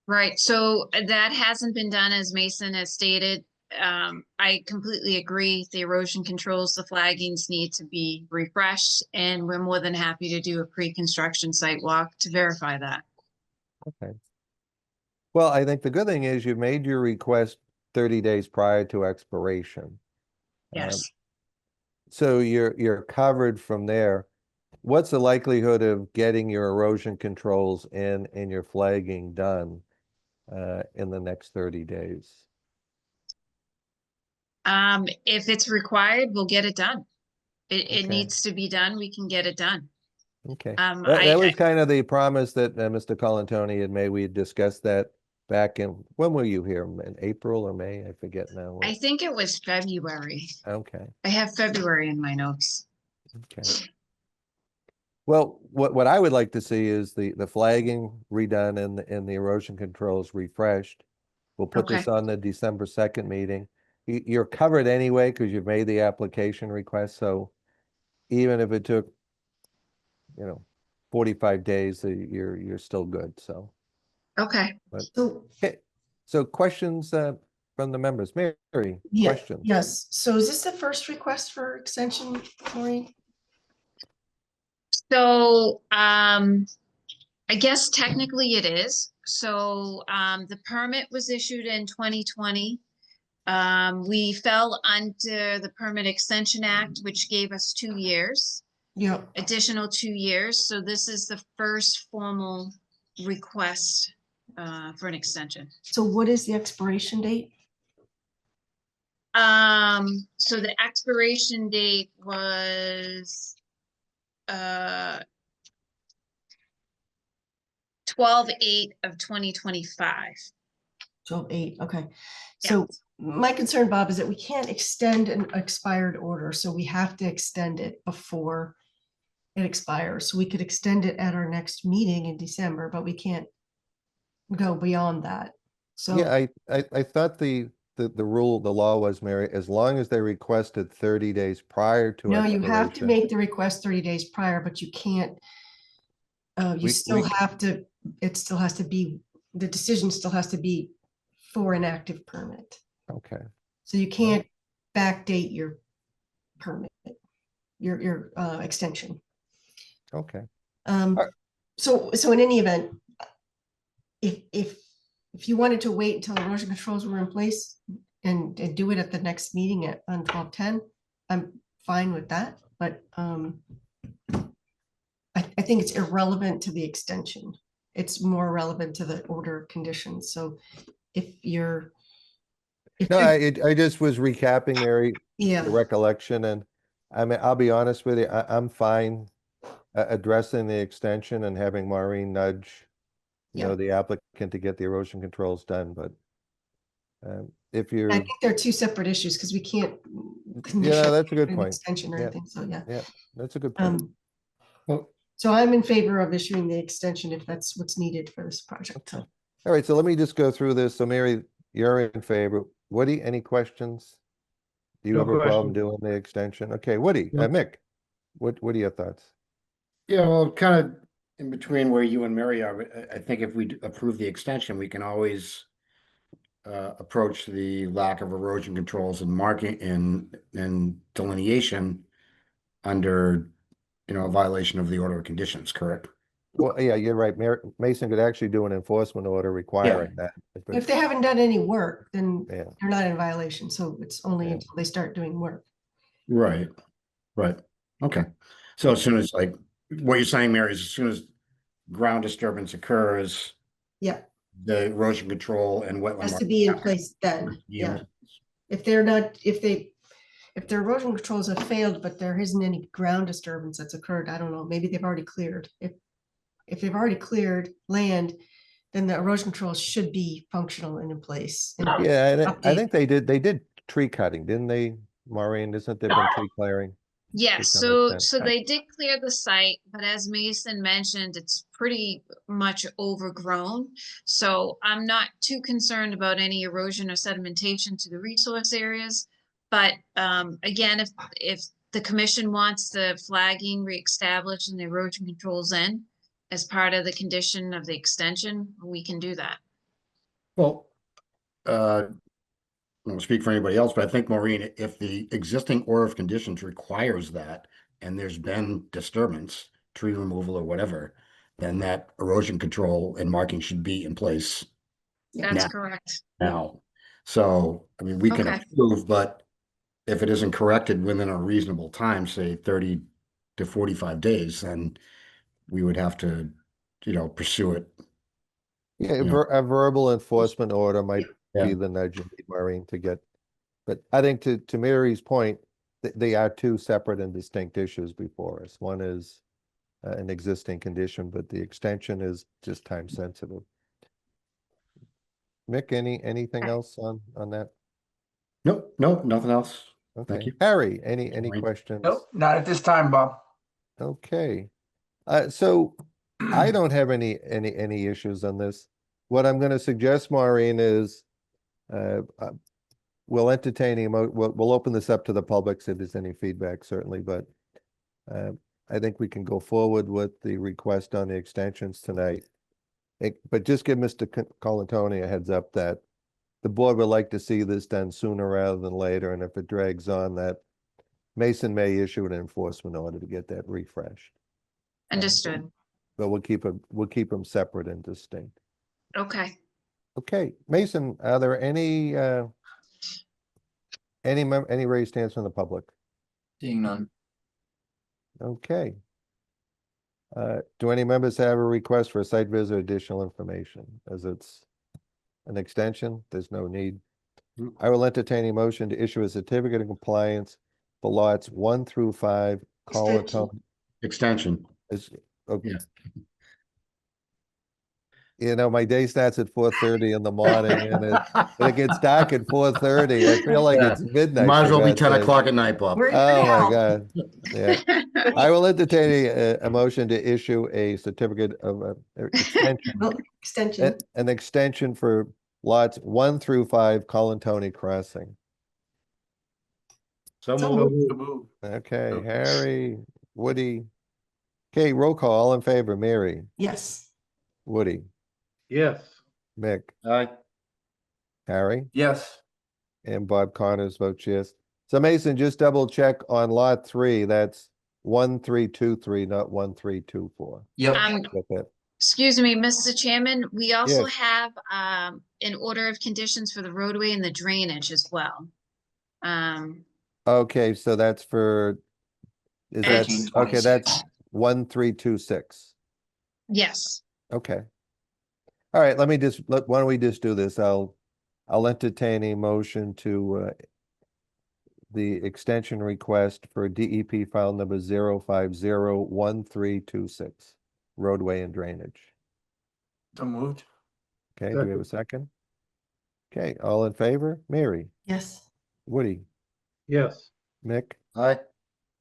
Right, so that hasn't been done, as Mason has stated. I completely agree. The erosion controls, the flaggings need to be refreshed, and we're more than happy to do a pre-construction site walk to verify that. Okay. Well, I think the good thing is you made your request 30 days prior to expiration. Yes. So you're covered from there. What's the likelihood of getting your erosion controls and your flagging done in the next 30 days? If it's required, we'll get it done. It Okay. needs to be done. We can get it done. Okay. That was kind of the promise that Mr. Colantoni had made. We had discussed that back in, when were you here? In April or May? I forget now. I think it was February. Okay. I have February in my notes. Okay. Well, what I would like to see is the flagging redone and the erosion controls refreshed. We'll put this on the December 2nd meeting. You're covered anyway because you've made the application request. So even if it took, 45 days, you're still good. So. Okay. But, okay. So questions from the members? Mary, questions? Yes. So is this the first request for extension, Maureen? So, I guess technically it is. So, the permit was issued in 2020. We fell under the Permit Extension Act, which gave us 2 years. Yep. Additional 2 years. So this is the first formal request for an extension. So what is the expiration date? So the expiration date was 12/8 of 2025. 12/8. Okay. So my concern, Bob, is that we can't extend an expired order. So we have to extend it before it expires. So we could extend it at our next meeting in December, but we can't go beyond that. So yeah, I thought the rule, the law was, Mary, as long as they requested 30 days prior to no, you have to expiration. make the request 30 days prior, but you can't. You still have to. It still has to be. The decision still has to be for an active permit. Okay. So you can't backdate your permit, your extension. Okay. So in any event, if you wanted to wait until erosion controls were in place, and do it at the next meeting on 12/10, I'm fine with that, but I think it's irrelevant to the extension. It's more relevant to the order of conditions. So if you're, No, I just was recapping, Mary, yeah, the recollection, and I mean, I'll be honest with you, I'm fine addressing the extension and having Maureen nudge, Yeah. the applicant to get the erosion controls done, but if I you're, think they're two separate issues because we can't yeah, condition that's a good an point. extension or Yeah. anything. So yeah. Yeah, that's a good point. So I'm in favor of issuing the extension if that's what's needed for this project. So All right, so let me just go through this. So Mary, you're in favor. Woody, any questions? Do you No have a problem question. doing the extension? Okay, Woody, No. Mick, what are your thoughts? Yeah, well, kind of in between where you and Mary are, I think if we approve the extension, we can always approach the lack of erosion controls and marking and delineation under, a violation of the order of conditions, correct? Well, yeah, you're right. Mason could actually do an enforcement order requiring that. if they haven't done any work, then Yeah. they're not in violation. So it's only Yeah. until they start doing work. Right, right. Okay. So as soon as what you're saying, Mary, is as soon as ground disturbance occurs, Yeah, the erosion control and wetland. has to be in place then. Yeah. If they're not, if their erosion controls have failed, but there isn't any ground disturbance that's occurred, I don't know, maybe they've already cleared. If they've already cleared land, then the erosion controls should be functional and in place. And Yeah, and I update. think they did tree cutting, didn't they, Maureen? Isn't there been tree clearing? Yes, some so extent. they did clear the site, but as Mason mentioned, it's pretty much overgrown. So I'm not too concerned about any erosion or sedimentation to the resource areas. But again, if the commission wants the flagging reestablished and the erosion controls in as part of the condition of the extension, we can do that. Well, I won't speak for anybody else, but I think, Maureen, if the existing order of conditions requires that, and there's been disturbance, tree removal or whatever, then that erosion control and marking should be in place That's now. correct. Now. So, I mean, we can Okay. approve, but if it isn't corrected within a reasonable time, say 30 to 45 days, then we would have to, pursue it. Yeah, Yeah. a verbal enforcement order might Yeah. be the nudge you need, Maureen, to get. But I think to Mary's point, they are two separate and distinct issues before us. One is an existing condition, but the extension is just time sensitive. Mick, anything else on that? Nope, nothing else. Thank Okay, you. Harry, any Maureen? questions? Nope, not at this time, Bob. Okay, so I don't have any issues on this. What I'm going to suggest, Maureen, is we'll entertain we'll open this up to the public if there's any feedback, certainly, but I think we can go forward with the request on the extensions tonight. But just give Mr. Colantoni a heads up that the board would like to see this done sooner rather than later, and if it drags on, that Mason may issue an enforcement order to get that refreshed. Understood. But we'll keep them separate and distinct. Okay. Okay, Mason, are there any raised hands from the public? Seeing none. Okay. Do any members have a request for a site visit or additional information? As it's an extension, there's no need. I will entertain a motion to issue a certificate of compliance for lots 1 through 5. Extension. Okay. Yeah. My day starts at 4:30 in the morning and it gets dark at 4:30. I feel like Yeah. it's midnight. Might as for well be God's 10 sake. o'clock at night, Bob. We're in Oh my now. God. Yeah. I will entertain a motion to issue a certificate of extension. Well, extension. An extension for lots 1 through 5 Colantoni Crossing. So So moved. Okay, Harry, Woody. Okay, roll call, all in favor, Mary, Yes. Woody, Yes. Mick, Aye. Harry, Yes. and Bob Connors votes yes. So Mason, just double check on lot 3, that's 1323, not 1324. Yep. Got that? Excuse me, Mr. Chairman, we also Yes. have an order of conditions for the roadway and the drainage as well. Okay, so that's for, is that, 1326. okay, that's 1326. Yes. Okay. All right, let me just, why don't we just do this? I'll entertain a motion to the extension request for DEP file number 0501326, roadway and drainage. So moved. Okay, do we have a second? Okay, all in favor? Mary, Yes. Woody, Yes. Mick, Aye.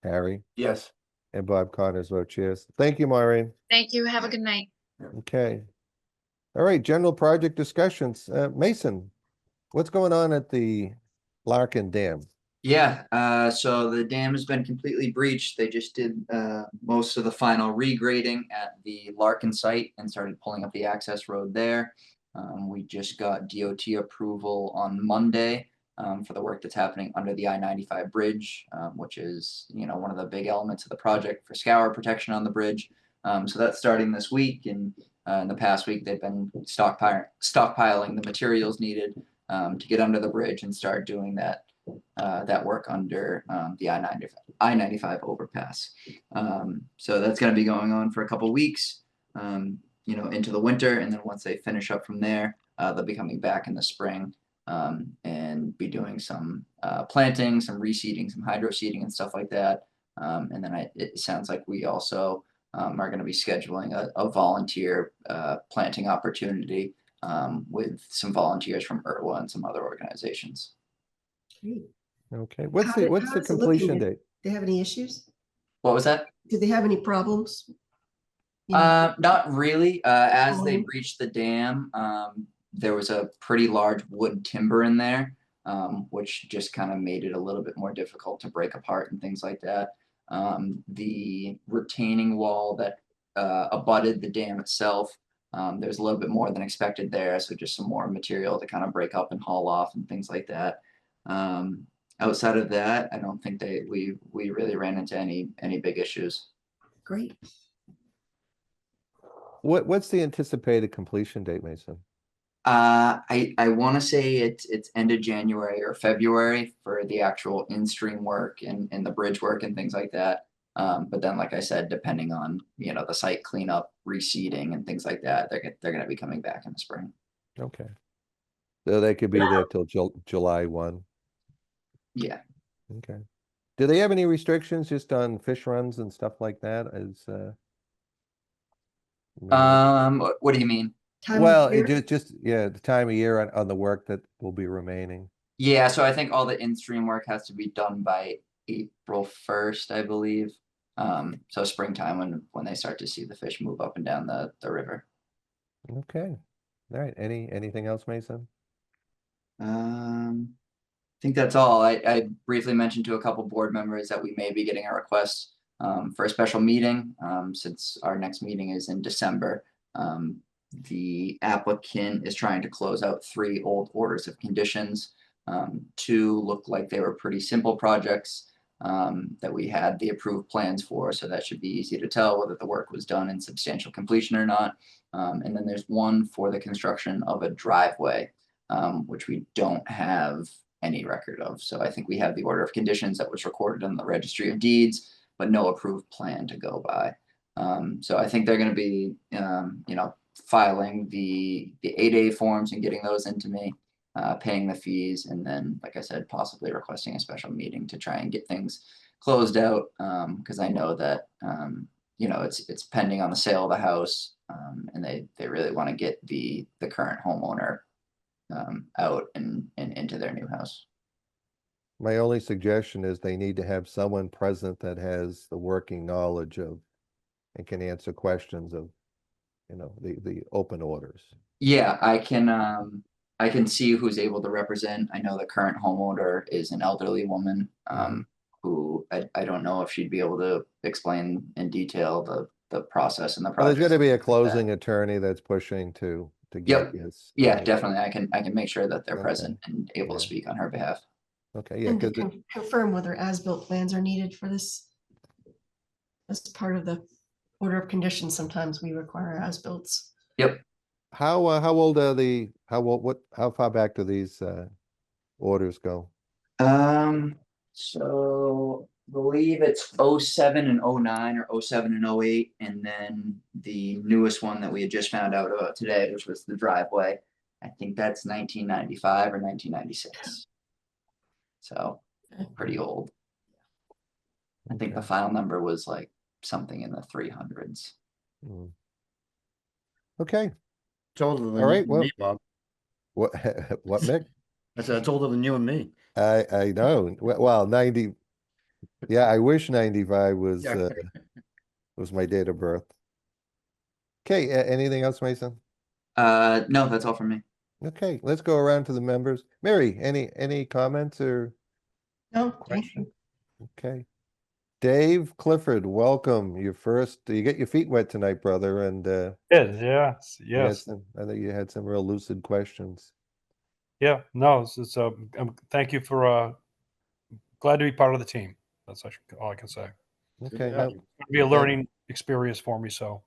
Harry, Yes. and Bob Connors vote yes. Thank you, Maureen. Thank you. Have a good night. Okay. All right, general project discussions. Mason, what's going on at the Larkin Dam? Yeah, so the dam has been completely breached. They just did most of the final regrading at the Larkin site and started pulling up the access road there. We just got DOT approval on Monday for the work that's happening under the I-95 bridge, which is, you know, one of the big elements of the project for scour protection on the bridge. So that's starting this week, and in the past week they've been stockpiling the materials needed to get under the bridge and start doing that work under the I-95 overpass. So that's going to be going on for a couple weeks, you know, into the winter, and then once they finish up from there, they'll be coming back in the spring and be doing some planting, some reseeding, some hydro seeding and stuff like that. And then it sounds like we also are going to be scheduling a volunteer planting opportunity with some volunteers from IRWA and some other organizations. Great. Okay, what's How the did- what's how the is it looking? completion date? They have any issues? What was that? Did they have any problems? You know, Not really. As they Um, breached the dam, there was a pretty large wood timber in there, which just kind of made it a little bit more difficult to break apart and things like that. The retaining wall that abutted the dam itself, there's a little bit more than expected there, so just some more material to kind of break up and haul off and things like that. Outside of that, I don't think we really ran into any big issues. Great. What's the anticipated completion date, Mason? I want to say it's end of January or February for the actual in-stream work and the bridge work and things like that. But then, like I said, depending on, you know, the site cleanup, reseeding and things like that, they're going to be coming back in the spring. Okay. So they could be there till July 1. Yeah. Okay. Do they have any restrictions just on fish runs and stuff like that? What do you mean? Time of Well, year? it just yeah, the time of year on the work that will be remaining. Yeah, so I think all the in-stream work has to be done by April 1st, I believe. So springtime when they start to see the fish move up and down the river. Okay. All right. Anything else, Mason? I think that's all. I briefly mentioned to a couple board members that we may be getting a request for a special meeting since our next meeting is in December. The applicant is trying to close out 3 old orders of conditions. 2 look like they were pretty simple projects that we had the approved plans for, so that should be easy to tell whether the work was done in substantial completion or not. And then there's 1 for the construction of a driveway, which we don't have any record of. So I think we have the order of conditions that was recorded in the registry of deeds, but no approved plan to go by. So I think they're going to be, you know, filing the 8A forms and getting those into me, paying the fees, and then, like I said, possibly requesting a special meeting to try and get things closed out. Because I know that, you know, it's pending on the sale of the house, and they really want to get the current homeowner out and into their new house. My only suggestion is they need to have someone present that has the working knowledge of and can answer questions of, you know, the open orders. Yeah, I can see who's able to represent. I know the current homeowner is an elderly woman, who I don't know if she'd be able to explain in detail the process and the Well, there's project. got to be a closing attorney that's pushing to get Yep. his. Yeah, definitely. I can make sure that they're Okay. present and able to Yeah. speak on her behalf. Okay, yeah, And to because confirm whether as-built plans are needed for this as part of the order of conditions, sometimes we require as-bills. Yep. How old are how far back do these orders go? So I believe it's 07 and 09 or 07 and 08, and then the newest one that we had just found out about today, which was the driveway. I think that's 1995 or 1996. So pretty old. I think the file number was like something in the 300s. Mm. Okay. It's older than All right, you and well- me, Bob. What what, Mick? I said it's older than you and me. I know. Well, 90. Yeah, I wish 95 was Yeah. was my date of birth. Okay, anything else, Mason? No, that's all from me. Okay, let's go around to the members. Mary, any comments or No, thank you. okay? Dave Clifford, welcome. You get your feet wet tonight, brother, and Yes, you had yes. I think you had some real lucid questions. Yeah, no, thank you for, glad to be part of the team. That's all I can say. Okay, Yeah. no, It'll be a learning experience for me, so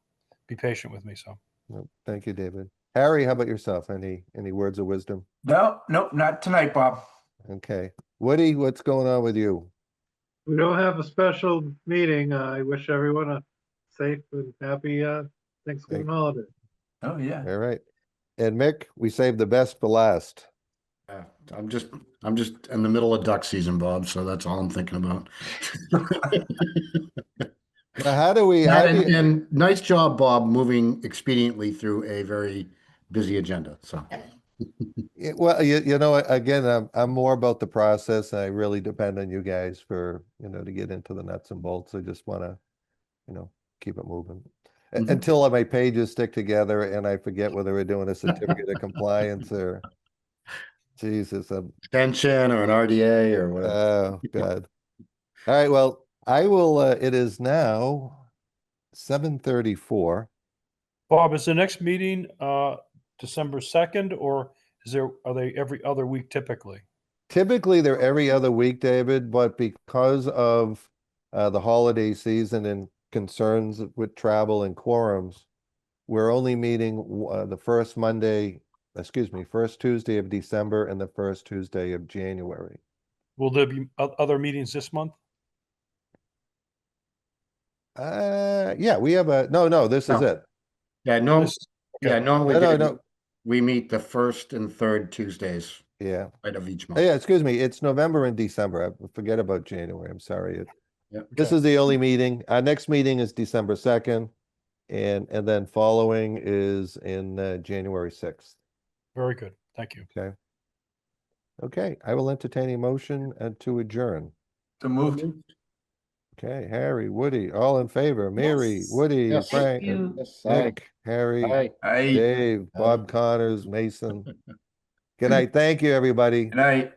be patient with me, so. no, thank you, David. Harry, how about yourself? Any words of wisdom? No, nope, not tonight, Bob. Okay. Woody, what's going on with you? We don't have a special meeting. I wish everyone a safe and happy Thanksgiving holiday. Oh, yeah. All right. And Mick, we saved the best for last. Yeah, I'm just in the middle of duck season, Bob, so that's all I'm thinking about. Now, how do you, And nice job, Bob, moving expediently through a very busy agenda. So well, you know, again, I'm more about the process. I really depend on you guys for, to get into the nuts and bolts. I just want to, keep it moving. Mhm. Until my pages stick together and I forget whether we're doing a certificate of compliance or Jesus. extension or an RDA or whatever. Oh, God. All right. Well, I will, it is now 7:34. Bob, is the next meeting, December 2nd, or are they every other week typically? Typically, they're every other week, David, but because of the holiday season and concerns with travel and quorums, we're only meeting the first Tuesday of December and the first Tuesday of January. Will there be other meetings this month? Yeah, we have no, this is No. it. Yeah, no, This- yeah, normally No, David, no. we meet the first and third Tuesdays Yeah. right of each Oh, month. yeah, excuse me. It's November and December. I forget about January. I'm sorry. Yeah. This is the only meeting. Our next meeting is December 2nd, and then following is in January 6th. Very good. Thank you. Okay. Okay, I will entertain a motion to adjourn. So moved. Okay, Harry, Woody, all in favor. Mary, Yes. Woody, Yes. Frank, you. Yes, aye. Nick, Harry, Aye. Aye. Dave, Bob Connors, Mason. Good night. Thank you, everybody. Good night.